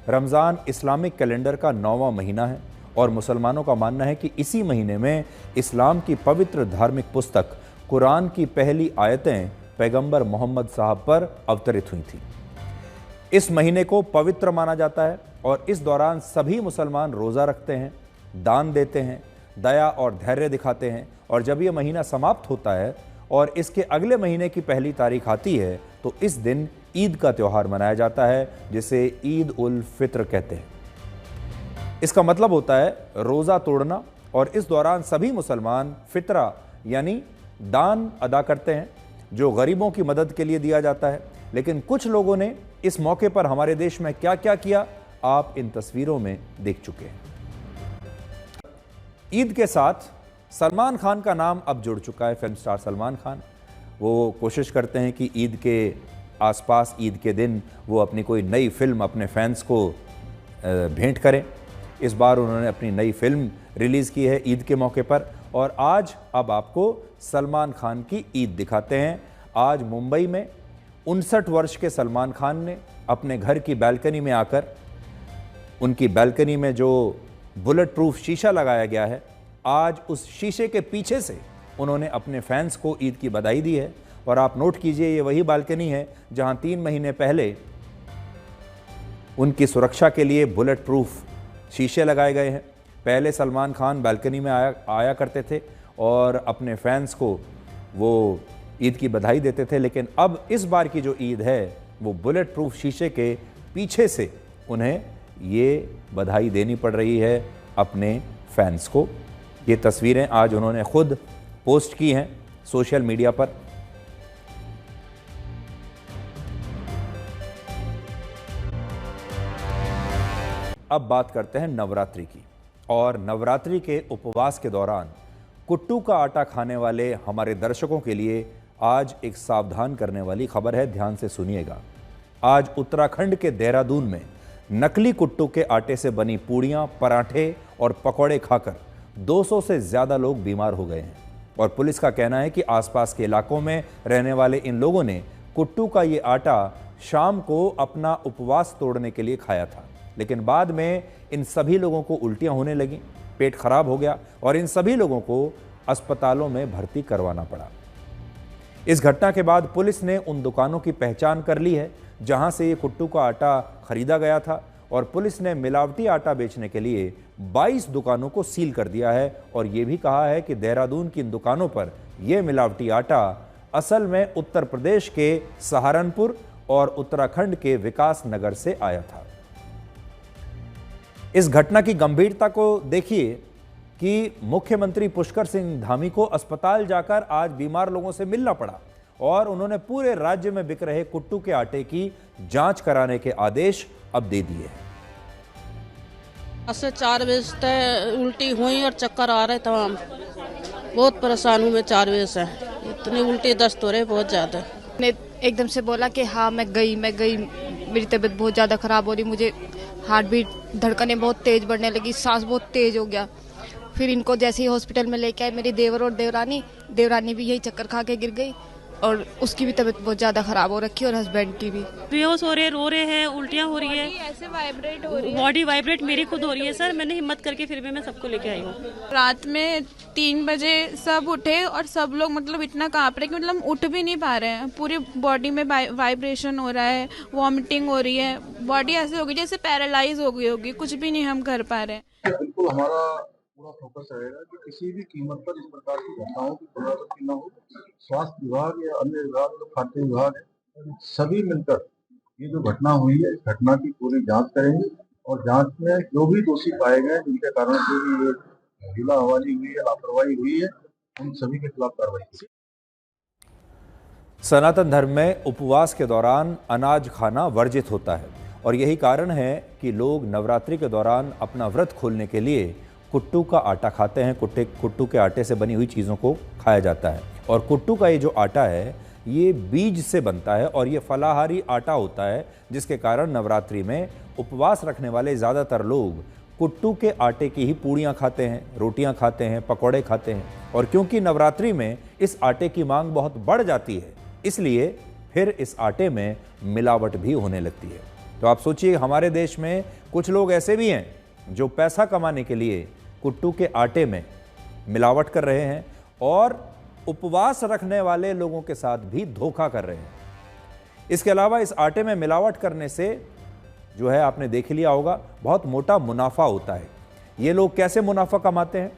S1: रमज़ान इस्लामिक कैलेंडर का 9वां महीना है और मुसलमानों का मानना है कि इसी महीने में इस्लाम की पवित्र धार्मिक पुस्तक कुरान की पहली आयतें पैगंबर मोहम्मद साहब पर अवतरित हुई थी। इस महीने को पवित्र माना जाता है और इस दौरान सभी मुसलमान रोज़ा रखते हैं, दान देते हैं, दया और धैर्य दिखाते हैं। और जब यह महीना समाप्त होता है और इसके अगले महीने की पहली तारीख आती है तो इस दिन ईद का त्यौहार मनाया जाता है जिसे ईद उल फित्र कहते हैं। इसका मतलब होता है रोज़ा तोड़ना और इस दौरान सभी मुसलमान फितरा यानी दान अदा करते हैं जो गरीबों की मदद के लिए दिया जाता है। लेकिन कुछ लोगों ने इस मौके पर हमारे देश में क्या क्या किया आप इन तस्वीरों में देख चुके हैं। ईद के साथ सलमान खान का नाम अब जुड़ चुका है। फिल्म स्टार सलमान खान वो कोशिश करते हैं कि ईद के आसपास, ईद के दिन वो अपनी कोई नई फिल्म अपने फैंस को भेंट करें। इस बार उन्होंने अपनी नई फिल्म रिलीज़ की है ईद के मौके पर और आज अब आपको सलमान खान की ईद दिखाते हैं। आज मुंबई में 59 वर्ष के सलमान खान ने अपने घर की बालकनी में आकर, उनकी बालकनी में जो बुलेट प्रूफ शीशा लगाया गया है, आज उस शीशे के पीछे से उन्होंने अपने फैंस को ईद की बधाई दी है। और आप नोट कीजिए, ये वही बालकनी है जहां 3 महीने पहले उनकी सुरक्षा के लिए बुलेट प्रूफ शीशे लगाए गए हैं। पहले सलमान खान बालकनी में आया करते थे और अपने फैंस को वो ईद की बधाई देते थे, लेकिन अब इस बार की जो ईद है वो बुलेट प्रूफ शीशे के पीछे से उन्हें ये बधाई देनी पड़ रही है अपने फैंस को। ये तस्वीरें आज उन्होंने खुद पोस्ट की हैं सोशल मीडिया पर। अब बात करते हैं नवरात्रि की और नवरात्रि के उपवास के दौरान कुट्टू का आटा खाने वाले हमारे दर्शकों के लिए आज एक सावधान करने वाली खबर है। ध्यान से सुनिएगा। आज उत्तराखंड के देहरादून में नकली कुट्टू के आटे से बनी पूड़ियाँ, पराठे और पकौड़े खाकर 200 से ज़्यादा लोग बीमार हो गए हैं और पुलिस का कहना है कि आसपास के इलाकों में रहने वाले इन लोगों ने कुट्टू का ये आटा शाम को अपना उपवास तोड़ने के लिए खाया था, लेकिन बाद में इन सभी लोगों को उल्टियां होने लगीं, पेट खराब हो गया और इन सभी लोगों को अस्पतालों में भर्ती करवाना पड़ा। इस घटना के बाद पुलिस ने उन दुकानों की पहचान कर ली है जहां से ये कुट्टू का आटा खरीदा गया था और पुलिस ने मिलावटी आटा बेचने के लिए 22 दुकानों को सील कर दिया है और ये भी कहा है कि देहरादून की इन दुकानों पर यह मिलावटी आटा असल में उत्तर प्रदेश के सहारनपुर और उत्तराखंड के विकास नगर से आया था। इस घटना की गंभीरता को देखिए कि मुख्यमंत्री पुष्कर सिंह धामी को अस्पताल जाकर आज बीमार लोगों से मिलना पड़ा और उन्होंने पूरे राज्य में बिक रहे कुट्टू के आटे की जांच कराने के आदेश अब दे दिए हैं।
S2: 4 बजे तक उल्टी हुई और चक्कर आ रहे तमाम। बहुत परेशान हूँ मैं 4 बजे से, इतनी उल्टी दस्त हो रही बहुत ज़्यादा।
S5: ने एकदम से बोला कि हाँ मैं गई, मेरी तबीयत बहुत ज़्यादा ख़राब हो रही, मुझे हार्ट बीट धड़कनें बहुत तेज़ बढ़ने लगी, सांस बहुत तेज़ हो गया। फिर इनको जैसे ही हॉस्पिटल में लेके आए, मेरी देवर और देवरानी भी यही चक्कर खा के गिर गई और उसकी भी तबीयत बहुत ज़्यादा ख़राब हो रखी है और हस्बैंड की भी।
S6: बेहोश हो रहे, रो रहे हैं, उल्टियाँ हो रही है,
S5: ऐसे वाइब्रेट हो रही है,
S6: बॉडी वाइब्रेट मेरी खुद हो रही है। सर मैंने हिम्मत करके फिर भी मैं सबको लेके आई हूँ।
S5: रात में 3 बजे सब उठे और सब लोग मतलब इतना काँप रहे कि मतलब उठ भी नहीं पा रहे हैं। पूरी बॉडी में वाइब्रेशन हो रहा है, वॉमिटिंग हो रही है, बॉडी ऐसे हो गई जैसे पैरालाइज हो गई होगी, कुछ भी नहीं हम कर पा रहे हैं।
S7: बिल्कुल हमारा पूरा फोकस रहेगा कि किसी भी कीमत पर इस प्रकार की घटनाओं की पुनरावृत्ति न हो। स्वास्थ्य विभाग या अन्य विभाग, जो खाद्य विभाग है, सभी मिलकर ये जो घटना हुई है, इस घटना की पूरी जांच करेंगे और जांच में जो भी दोषी पाए गए जिनके कारण से भी ये ढीला हवाली हुई है, लापरवाही हुई है, उन सभी के खिलाफ कार्रवाई की।
S1: सनातन धर्म में उपवास के दौरान अनाज खाना वर्जित होता है और यही कारण है कि लोग नवरात्रि के दौरान अपना व्रत खोलने के लिए कुट्टू का आटा खाते हैं। कुट्टू के आटे से बनी हुई चीज़ों को खाया जाता है और कुट्टू का ये जो आटा है ये बीज से बनता है और ये फलाहारी आटा होता है, जिसके कारण नवरात्रि में उपवास रखने वाले ज़्यादातर लोग कुट्टू के आटे की ही पूड़ियाँ खाते हैं, रोटियाँ खाते हैं, पकौड़े खाते हैं और क्योंकि नवरात्रि में इस आटे की मांग बहुत बढ़ जाती है, इसलिए फिर इस आटे में मिलावट भी होने लगती है। तो आप सोचिए, हमारे देश में कुछ लोग ऐसे भी हैं जो पैसा कमाने के लिए कुट्टू के आटे में मिलावट कर रहे हैं और उपवास रखने वाले लोगों के साथ भी धोखा कर रहे हैं। इसके अलावा इस आटे में मिलावट करने से जो है, आपने देख लिया होगा, बहुत मोटा मुनाफा होता है। ये लोग कैसे मुनाफा कमाते हैं?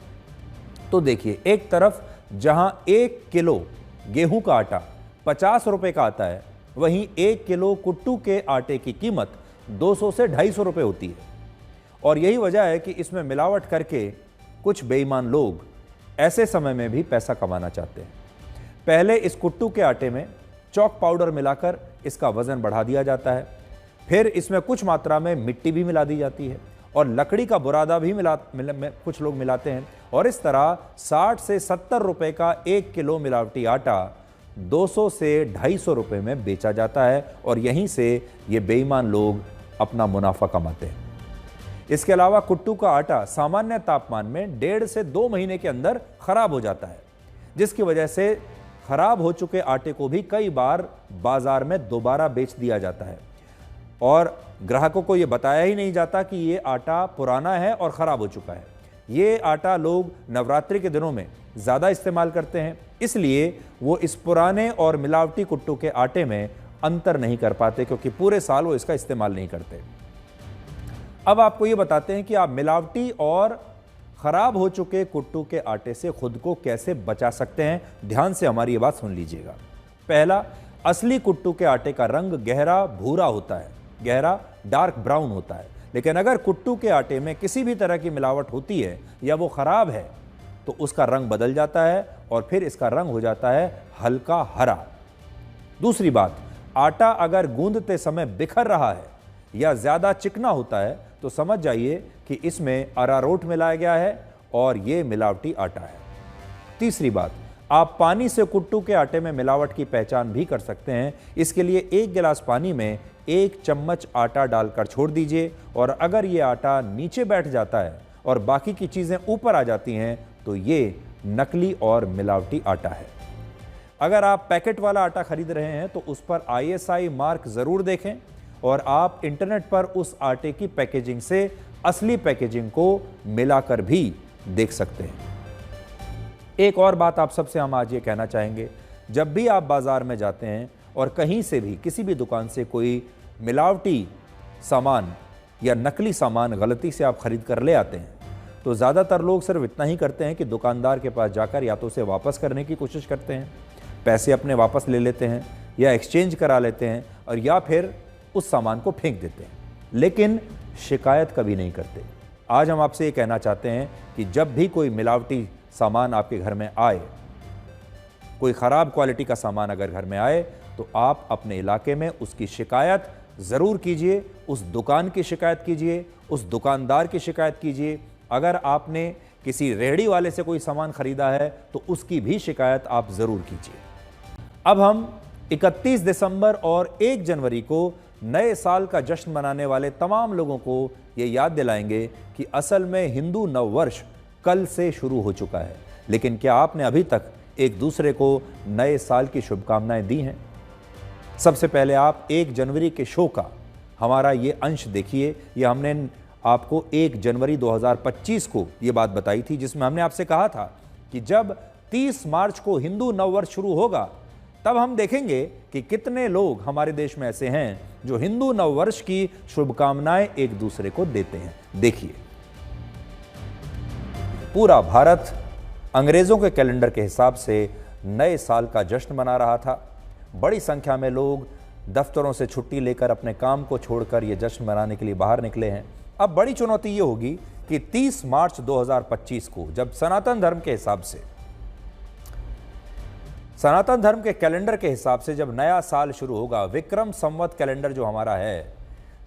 S1: तो देखिए, एक तरफ जहां 1 किलो गेहूं का आटा 50 रुपए का आता है, वहीं 1 किलो कुट्टू के आटे की कीमत 200 से 250 रुपए होती है और यही वजह है कि इसमें मिलावट करके कुछ बेईमान लोग ऐसे समय में भी पैसा कमाना चाहते हैं। पहले इस कुट्टू के आटे में चॉक पाउडर मिलाकर इसका वजन बढ़ा दिया जाता है, फिर इसमें कुछ मात्रा में मिट्टी भी मिला दी जाती है और लकड़ी का बुरादा भी कुछ लोग मिलाते हैं और इस तरह 60 से 70 रुपए का 1 किलो मिलावटी आटा 200 से 250 रुपए में बेचा जाता है और यहीं से ये बेईमान लोग अपना मुनाफा कमाते हैं। इसके अलावा कुट्टू का आटा सामान्य तापमान में 1.5 से 2 महीने के अंदर खराब हो जाता है, जिसकी वजह से खराब हो चुके आटे को भी कई बार बाजार में दोबारा बेच दिया जाता है और ग्राहकों को यह बताया ही नहीं जाता कि ये आटा पुराना है और ख़राब हो चुका है। ये आटा लोग नवरात्रि के दिनों में ज़्यादा इस्तेमाल करते हैं, इसलिए वो इस पुराने और मिलावटी कुट्टू के आटे में अंतर नहीं कर पाते क्योंकि पूरे साल वो इसका इस्तेमाल नहीं करते। अब आपको ये बताते हैं कि आप मिलावटी और ख़राब हो चुके कुट्टू के आटे से खुद को कैसे बचा सकते हैं। ध्यान से हमारी ये बात सुन लीजिएगा। पहला, असली कुट्टू के आटे का रंग गहरा भूरा होता है, गहरा डार्क ब्राउन होता है, लेकिन अगर कुट्टू के आटे में किसी भी तरह की मिलावट होती है या वो ख़राब है तो उसका रंग बदल जाता है और फिर इसका रंग हो जाता है हल्का हरा। दूसरी बात, आटा अगर गूंदते समय बिखर रहा है या ज़्यादा चिकना होता है तो समझ जाइए कि इसमें अरारोट मिलाया गया है और ये मिलावटी आटा है। तीसरी बात, आप पानी से कुट्टू के आटे में मिलावट की पहचान भी कर सकते हैं। इसके लिए 1 गिलास पानी में 1 चम्मच आटा डालकर छोड़ दीजिए और अगर ये आटा नीचे बैठ जाता है और बाकी की चीज़ें ऊपर आ जाती हैं तो ये नकली और मिलावटी आटा है। अगर आप पैकेट वाला आटा खरीद रहे हैं तो उस पर ISI मार्क ज़रूर देखें और आप इंटरनेट पर उस आटे की पैकेजिंग से असली पैकेजिंग को मिलाकर भी देख सकते हैं। एक और बात आप सबसे हम आज ये कहना चाहेंगे, जब भी आप बाज़ार में जाते हैं और कहीं से भी किसी भी दुकान से कोई मिलावटी सामान या नकली सामान गलती से आप खरीद कर ले आते हैं तो ज़्यादातर लोग सिर्फ इतना ही करते हैं कि दुकानदार के पास जाकर या तो उसे वापस करने की कोशिश करते हैं, पैसे अपने वापस ले लेते हैं या एक्सचेंज करा लेते हैं और या फिर उस सामान को फेंक देते हैं, लेकिन शिकायत कभी नहीं करते। आज हम आपसे ये कहना चाहते हैं कि जब भी कोई मिलावटी सामान आपके घर में आए, कोई ख़राब क्वालिटी का सामान अगर घर में आए तो आप अपने इलाके में उसकी शिकायत ज़रूर कीजिए, उस दुकान की शिकायत कीजिए, उस दुकानदार की शिकायत कीजिए। अगर आपने किसी रेहड़ी वाले से कोई सामान खरीदा है तो उसकी भी शिकायत आप ज़रूर कीजिए। अब हम 31 दिसंबर और 1 जनवरी को नए साल का जश्न मनाने वाले तमाम लोगों को ये याद दिलाएंगे कि असल में हिंदू नववर्ष कल से शुरू हो चुका है, लेकिन क्या आपने अभी तक एक दूसरे को नए साल की शुभकामनाएं दी हैं? सबसे पहले आप 1 जनवरी के शो का हमारा ये अंश देखिए। ये हमने आपको 1 जनवरी 2025 को ये बात बताई थी, जिसमें हमने आपसे कहा था कि जब 30 मार्च को हिंदू नववर्ष शुरू होगा तब हम देखेंगे कि कितने लोग हमारे देश में ऐसे हैं जो हिंदू नववर्ष की शुभकामनाएं एक दूसरे को देते हैं। देखिए, पूरा भारत अंग्रेजों के कैलेंडर के हिसाब से नए साल का जश्न मना रहा था। बड़ी संख्या में लोग दफ्तरों से छुट्टी लेकर अपने काम को छोड़कर ये जश्न मनाने के लिए बाहर निकले हैं। अब बड़ी चुनौती ये होगी कि 30 मार्च 2025 को जब सनातन धर्म के हिसाब से, सनातन धर्म के कैलेंडर के हिसाब से जब नया साल शुरू होगा, विक्रम संवत कैलेंडर जो हमारा है,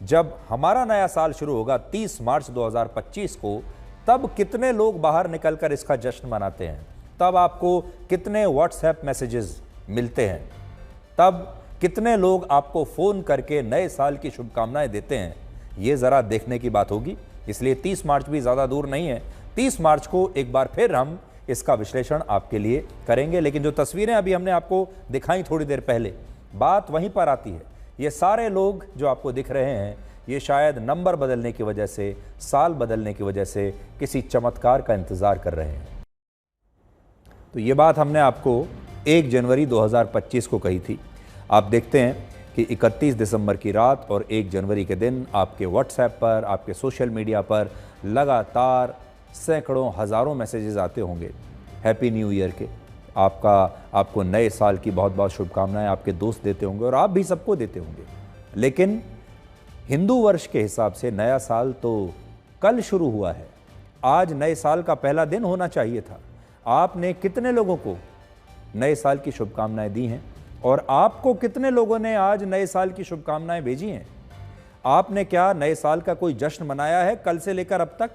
S1: जब हमारा नया साल शुरू होगा 30 मार्च 2025 को, तब कितने लोग बाहर निकलकर इसका जश्न मनाते हैं, तब आपको कितने व्हाट्सएप मैसेजेस मिलते हैं, तब कितने लोग आपको फ़ोन करके नए साल की शुभकामनाएं देते हैं, ये ज़रा देखने की बात होगी। इसलिए 30 मार्च भी ज़्यादा दूर नहीं है। 30 मार्च को एक बार फिर हम इसका विश्लेषण आपके लिए करेंगे, लेकिन जो तस्वीरें अभी हमने आपको दिखाई थोड़ी देर पहले, बात वहीं पर आती है। ये सारे लोग जो आपको दिख रहे हैं, ये शायद नंबर बदलने की वजह से, साल बदलने की वजह से किसी चमत्कार का इंतज़ार कर रहे हैं। तो ये बात हमने आपको 1 जनवरी 2025 को कही थी। आप देखते हैं कि 31 दिसंबर की रात और 1 जनवरी के दिन आपके व्हाट्सएप पर, आपके सोशल मीडिया पर लगातार सैकड़ों हज़ारों मैसेजेस आते होंगे हैप्पी न्यू ईयर के। आपको नए साल की बहुत बहुत शुभकामनाएं आपके दोस्त देते होंगे और आप भी सबको देते होंगे। लेकिन हिंदू वर्ष के हिसाब से नया साल तो कल शुरू हुआ है। आज नए साल का पहला दिन होना चाहिए था। आपने कितने लोगों को नए साल की शुभकामनाएं दी हैं और आपको कितने लोगों ने आज नए साल की शुभकामनाएं भेजी हैं? आपने क्या नए साल का कोई जश्न मनाया है कल से लेकर अब तक?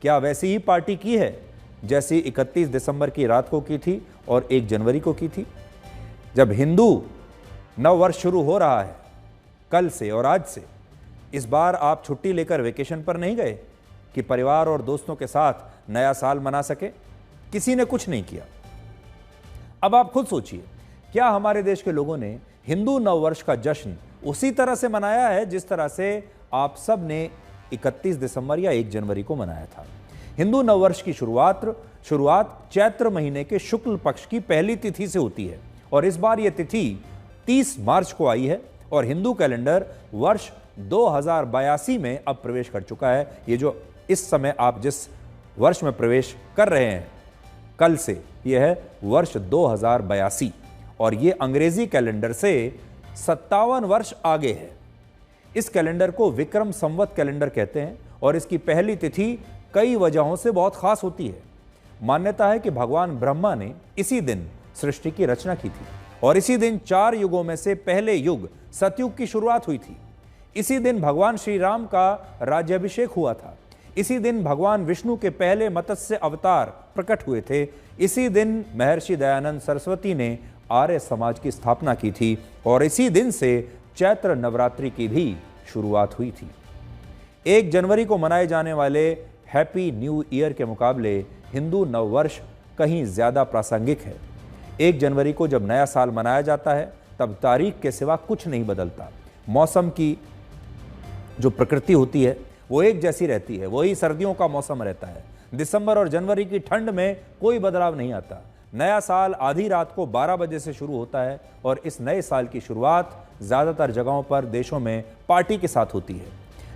S1: क्या वैसी ही पार्टी की है जैसी 31 दिसंबर की रात को की थी और 1 जनवरी को की थी? जब हिंदू नव वर्ष शुरू हो रहा है कल से और आज से, इस बार आप छुट्टी लेकर वेकेशन पर नहीं गए कि परिवार और दोस्तों के साथ नया साल मना सके? किसी ने कुछ नहीं किया। अब आप खुद सोचिए, क्या हमारे देश के लोगों ने हिंदू नववर्ष का जश्न उसी तरह से मनाया है जिस तरह से आप सब ने 31 दिसंबर या 1 जनवरी को मनाया था? हिंदू नववर्ष की शुरुआत चैत्र महीने के शुक्ल पक्ष की पहली तिथि से होती है और इस बार यह तिथि 30 मार्च को आई है और हिंदू कैलेंडर वर्ष 2082 में अब प्रवेश कर चुका है। ये जो इस समय आप जिस वर्ष में प्रवेश कर रहे हैं कल से, यह है वर्ष 2082 और ये अंग्रेजी कैलेंडर से 57 वर्ष आगे है। इस कैलेंडर को विक्रम संवत कैलेंडर कहते हैं और इसकी पहली तिथि कई वजहों से बहुत खास होती है। मान्यता है कि भगवान ब्रह्मा ने इसी दिन सृष्टि की रचना की थी और इसी दिन 4 युगों में से पहले युग सतयुग की शुरुआत हुई थी। इसी दिन भगवान श्री राम का राज्याभिषेक हुआ था। इसी दिन भगवान विष्णु के पहले मत्स्य अवतार प्रकट हुए थे। इसी दिन महर्षि दयानंद सरस्वती ने आर्य समाज की स्थापना की थी और इसी दिन से चैत्र नवरात्रि की भी शुरुआत हुई थी। 1 जनवरी को मनाए जाने वाले हैप्पी न्यू ईयर के मुकाबले हिंदू नववर्ष कहीं ज्यादा प्रासंगिक है। 1 जनवरी को जब नया साल मनाया जाता है तब तारीख के सिवा कुछ नहीं बदलता। मौसम की जो प्रकृति होती है वो एक जैसी रहती है, वही सर्दियों का मौसम रहता है। दिसंबर और जनवरी की ठंड में कोई बदलाव नहीं आता। नया साल आधी रात को 12 बजे से शुरू होता है और इस नए साल की शुरुआत ज़्यादातर जगहों पर देशों में पार्टी के साथ होती है।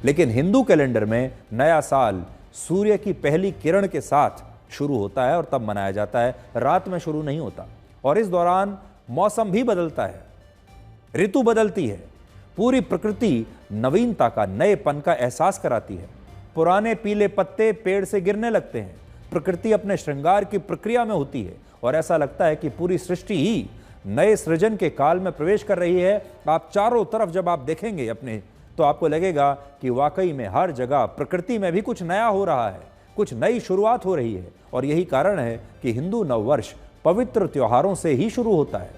S1: लेकिन हिंदू कैलेंडर में नया साल सूर्य की पहली किरण के साथ शुरू होता है और तब मनाया जाता है, रात में शुरू नहीं होता। और इस दौरान मौसम भी बदलता है, ऋतु बदलती है, पूरी प्रकृति नवीनता का, नएपन का एहसास कराती है। पुराने पीले पत्ते पेड़ से गिरने लगते हैं, प्रकृति अपने श्रृंगार की प्रक्रिया में होती है और ऐसा लगता है कि पूरी सृष्टि ही नए सृजन के काल में प्रवेश कर रही है। आप चारों तरफ जब आप देखेंगे अपने, तो आपको लगेगा कि वाकई में हर जगह प्रकृति में भी कुछ नया हो रहा है, कुछ नई शुरुआत हो रही है। और यही कारण है कि हिंदू नववर्ष पवित्र त्योहारों से ही शुरू होता है।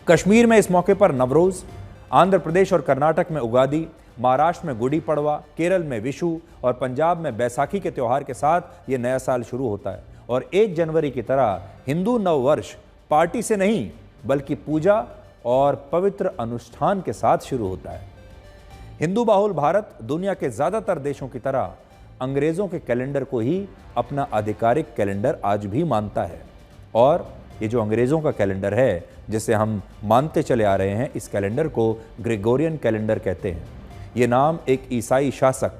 S1: कश्मीर में इस मौके पर नवरोज, आंध्र प्रदेश और कर्नाटक में उगादी, महाराष्ट्र में गुड़ी पड़वा, केरल में विशु और पंजाब में बैसाखी के त्यौहार के साथ ये नया साल शुरू होता है। और 1 जनवरी की तरह हिंदू नववर्ष पार्टी से नहीं बल्कि पूजा और पवित्र अनुष्ठान के साथ शुरू होता है। हिंदू बाहुल भारत दुनिया के ज़्यादातर देशों की तरह अंग्रेज़ों के कैलेंडर को ही अपना आधिकारिक कैलेंडर आज भी मानता है। और ये जो अंग्रेज़ों का कैलेंडर है जिसे हम मानते चले आ रहे हैं, इस कैलेंडर को ग्रेगोरियन कैलेंडर कहते हैं। ये नाम एक ईसाई शासक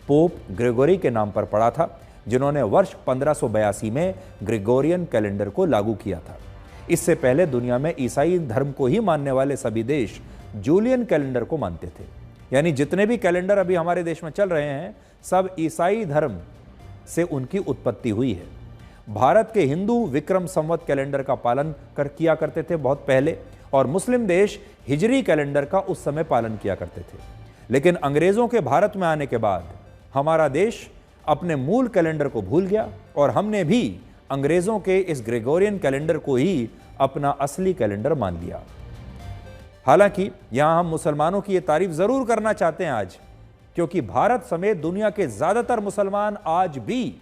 S1: पोप ग्रेगोरी के नाम पर पड़ा था, जिन्होंने वर्ष 1582 में ग्रेगोरियन कैलेंडर को लागू किया था। इससे पहले दुनिया में ईसाई धर्म को ही मानने वाले सभी देश जूलियन कैलेंडर को मानते थे। यानी जितने भी कैलेंडर अभी हमारे देश में चल रहे हैं, सब ईसाई धर्म से उनकी उत्पत्ति हुई है। भारत के हिंदू विक्रम संवत कैलेंडर का पालन किया करते थे बहुत पहले, और मुस्लिम देश हिजरी कैलेंडर का उस समय पालन किया करते थे। लेकिन अंग्रेज़ों के भारत में आने के बाद हमारा देश अपने मूल कैलेंडर को भूल गया और हमने भी अंग्रेज़ों के इस ग्रेगोरियन कैलेंडर को ही अपना असली कैलेंडर मान लिया। हालांकि यहाँ हम मुसलमानों की ये तारीफ ज़रूर करना चाहते हैं आज, क्योंकि भारत समेत दुनिया के ज़्यादातर मुसलमान आज भी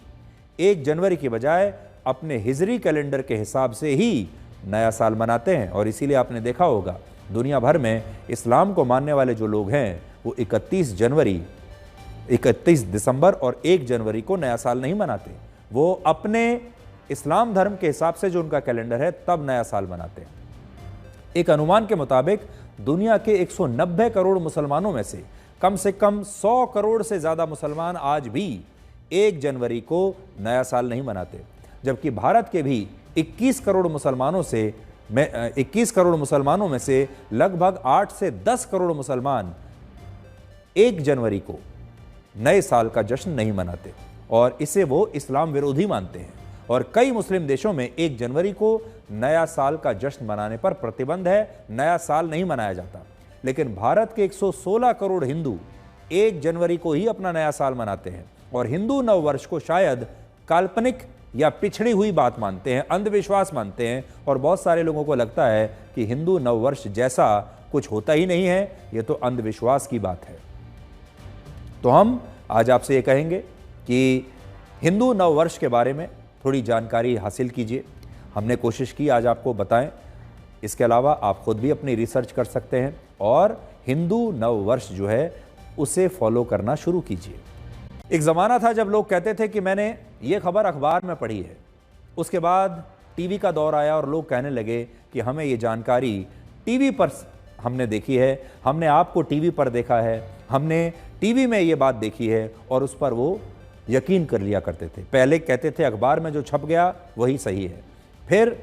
S1: 1 जनवरी की बजाय अपने हिजरी कैलेंडर के हिसाब से ही नया साल मनाते हैं। और इसीलिए आपने देखा होगा दुनिया भर में इस्लाम को मानने वाले जो लोग हैं वो 31 दिसंबर और 1 जनवरी को नया साल नहीं मनाते। वो अपने इस्लाम धर्म के हिसाब से जो उनका कैलेंडर है तब नया साल मनाते हैं। एक अनुमान के मुताबिक दुनिया के 190 करोड़ मुसलमानों में से कम 100 करोड़ से ज़्यादा मुसलमान आज भी 1 जनवरी को नया साल नहीं मनाते, जबकि भारत के भी 21 करोड़ मुसलमानों में से लगभग 8 से 10 करोड़ मुसलमान 1 जनवरी को नए साल का जश्न नहीं मनाते और इसे वो इस्लाम विरोधी मानते हैं। और कई मुस्लिम देशों में 1 जनवरी को नया साल का जश्न मनाने पर प्रतिबंध है, नया साल नहीं मनाया जाता। लेकिन भारत के 116 करोड़ हिंदू 1 जनवरी को ही अपना नया साल मनाते हैं और हिंदू नववर्ष को शायद काल्पनिक या पिछड़ी हुई बात मानते हैं, अंधविश्वास मानते हैं। और बहुत सारे लोगों को लगता है कि हिंदू नववर्ष जैसा कुछ होता ही नहीं है, ये तो अंधविश्वास की बात है। तो हम आज आपसे ये कहेंगे कि हिंदू नववर्ष के बारे में थोड़ी जानकारी हासिल कीजिए। हमने कोशिश की आज आपको बताएं। इसके अलावा आप खुद भी अपनी रिसर्च कर सकते हैं और हिंदू नववर्ष जो है उसे फॉलो करना शुरू कीजिए। एक ज़माना था जब लोग कहते थे कि मैंने ये खबर अखबार में पढ़ी है। उसके बाद टीवी का दौर आया और लोग कहने लगे कि हमें ये जानकारी टीवी पर हमने देखी है, हमने आपको टीवी पर देखा है, हमने टीवी में ये बात देखी है, और उस पर वो यकीन कर लिया करते थे। पहले कहते थे अखबार में जो छप गया वही सही है, फिर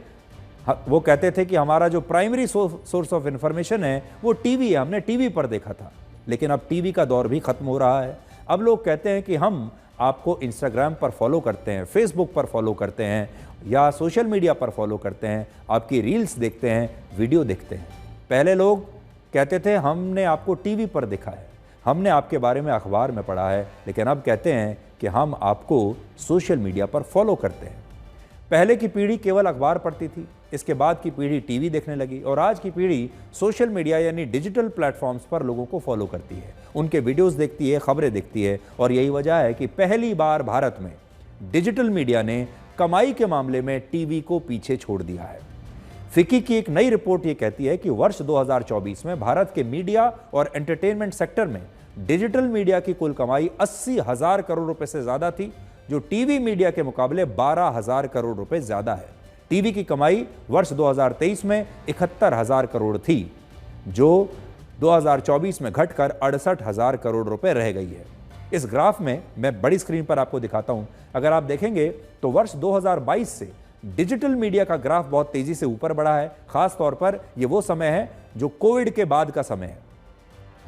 S1: वो कहते थे कि हमारा जो प्राइमरी सोर्स ऑफ इंफॉर्मेशन है वो टीवी है, हमने टीवी पर देखा था। लेकिन अब टीवी का दौर भी ख़त्म हो रहा है। अब लोग कहते हैं कि हम आपको इंस्टाग्राम पर फॉलो करते हैं, फेसबुक पर फॉलो करते हैं या सोशल मीडिया पर फॉलो करते हैं, आपकी रील्स देखते हैं, वीडियो देखते हैं। पहले लोग कहते थे हमने आपको टीवी पर देखा है, हमने आपके बारे में अखबार में पढ़ा है, लेकिन अब कहते हैं कि हम आपको सोशल मीडिया पर फॉलो करते हैं। पहले की पीढ़ी केवल अखबार पढ़ती थी, इसके बाद की पीढ़ी टीवी देखने लगी और आज की पीढ़ी सोशल मीडिया यानी डिजिटल प्लेटफॉर्म्स पर लोगों को फॉलो करती है, उनके वीडियोस देखती है, खबरें देखती है। और यही वजह है कि पहली बार भारत में डिजिटल मीडिया ने कमाई के मामले में टीवी को पीछे छोड़ दिया है। फिक्की की एक नई रिपोर्ट ये कहती है कि वर्ष 2024 में भारत के मीडिया और एंटरटेनमेंट सेक्टर में डिजिटल मीडिया की कुल कमाई 80,000 करोड़ रुपए से ज्यादा थी, जो टीवी मीडिया के मुकाबले 12,000 करोड़ रुपए ज्यादा है। टीवी की कमाई वर्ष 2023 में 71,000 करोड़ थी, जो 2024 में घटकर 68,000 करोड़ रुपए रह गई है। इस ग्राफ में मैं बड़ी स्क्रीन पर आपको दिखाता हूं। अगर आप देखेंगे तो वर्ष 2022 से डिजिटल मीडिया का ग्राफ बहुत तेजी से ऊपर बढ़ा है। खास तौर पर यह वो समय है जो कोविड के बाद का समय है,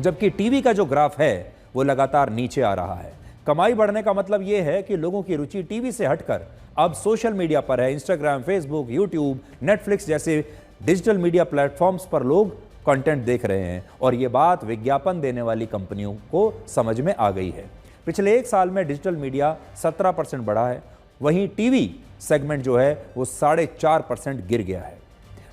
S1: जबकि टीवी का जो ग्राफ है वो लगातार नीचे आ रहा है। कमाई बढ़ने का मतलब यह है कि लोगों की रुचि टीवी से हटकर अब सोशल मीडिया पर है। इंस्टाग्राम, फेसबुक, यूट्यूब, नेटफ्लिक्स जैसे डिजिटल मीडिया प्लेटफॉर्म्स पर लोग कंटेंट देख रहे हैं और ये बात विज्ञापन देने वाली कंपनियों को समझ में आ गई है। पिछले एक साल में डिजिटल मीडिया 17% बढ़ा है, वहीं टीवी सेगमेंट जो है वो 4.5% गिर गया है।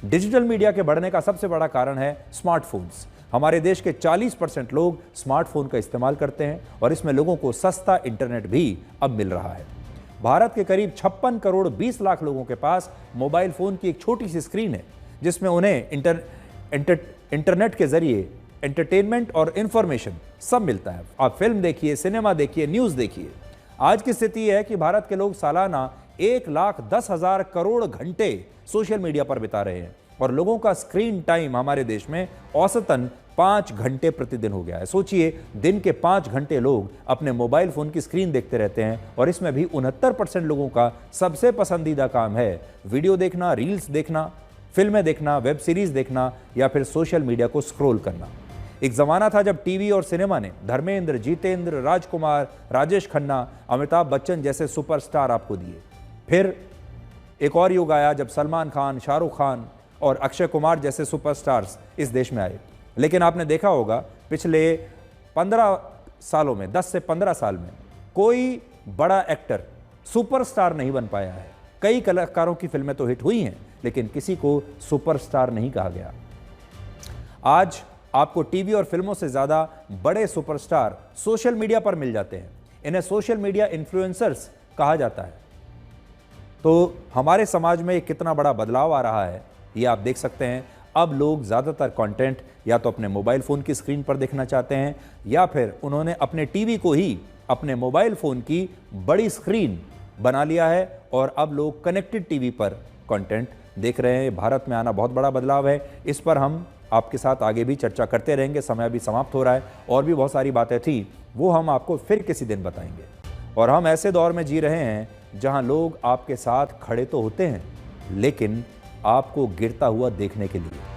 S1: डिजिटल मीडिया के बढ़ने का सबसे बड़ा कारण है स्मार्टफोन्स। हमारे देश के 40% लोग स्मार्टफोन का इस्तेमाल करते हैं और इसमें लोगों को सस्ता इंटरनेट भी अब मिल रहा है। भारत के करीब 56 करोड़ 20 लाख लोगों के पास मोबाइल फोन की एक छोटी सी स्क्रीन है, जिसमें उन्हें इंटरनेट के जरिए एंटरटेनमेंट और इंफॉर्मेशन सब मिलता है। आप फिल्म देखिए, सिनेमा देखिए, न्यूज़ देखिए। आज की स्थिति है कि भारत के लोग सालाना 1,10,000 करोड़ घंटे सोशल मीडिया पर बिता रहे हैं और लोगों का स्क्रीन टाइम हमारे देश में औसतन 5 घंटे प्रतिदिन हो गया है। सोचिए, दिन के 5 घंटे लोग अपने मोबाइल फोन की स्क्रीन देखते रहते हैं और इसमें भी 69% लोगों का सबसे पसंदीदा काम है वीडियो देखना, रील्स देखना, फिल्में देखना, वेब सीरीज देखना या फिर सोशल मीडिया को स्क्रॉल करना। एक जमाना था जब टीवी और सिनेमा ने धर्मेंद्र, जितेंद्र, राजकुमार, राजेश खन्ना, अमिताभ बच्चन जैसे सुपरस्टार आपको दिए। फिर एक और युग आया जब सलमान खान, शाहरुख खान और अक्षय कुमार जैसे सुपरस्टार्स इस देश में आए। लेकिन आपने देखा होगा पिछले 15 सालों में, 10 से 15 साल में कोई बड़ा एक्टर सुपरस्टार नहीं बन पाया है। कई कलाकारों की फिल्में तो हिट हुई हैं, लेकिन किसी को सुपरस्टार नहीं कहा गया। आज आपको टीवी और फिल्मों से ज्यादा बड़े सुपरस्टार सोशल मीडिया पर मिल जाते हैं। इन्हें सोशल मीडिया इन्फ्लुएंसर्स कहा जाता है। तो हमारे समाज में कितना बड़ा बदलाव आ रहा है ये आप देख सकते हैं। अब लोग ज़्यादातर कंटेंट या तो अपने मोबाइल फ़ोन की स्क्रीन पर देखना चाहते हैं या फिर उन्होंने अपने टीवी को ही अपने मोबाइल फ़ोन की बड़ी स्क्रीन बना लिया है और अब लोग कनेक्टेड टीवी पर कंटेंट देख रहे हैं। भारत में आना बहुत बड़ा बदलाव है। इस पर हम आपके साथ आगे भी चर्चा करते रहेंगे। समय भी समाप्त हो रहा है और भी बहुत सारी बातें थी, वो हम आपको फिर किसी दिन बताएंगे। और हम ऐसे दौर में जी रहे हैं जहां लोग आपके साथ खड़े तो होते हैं, लेकिन आपको गिरता हुआ देखने के लिए।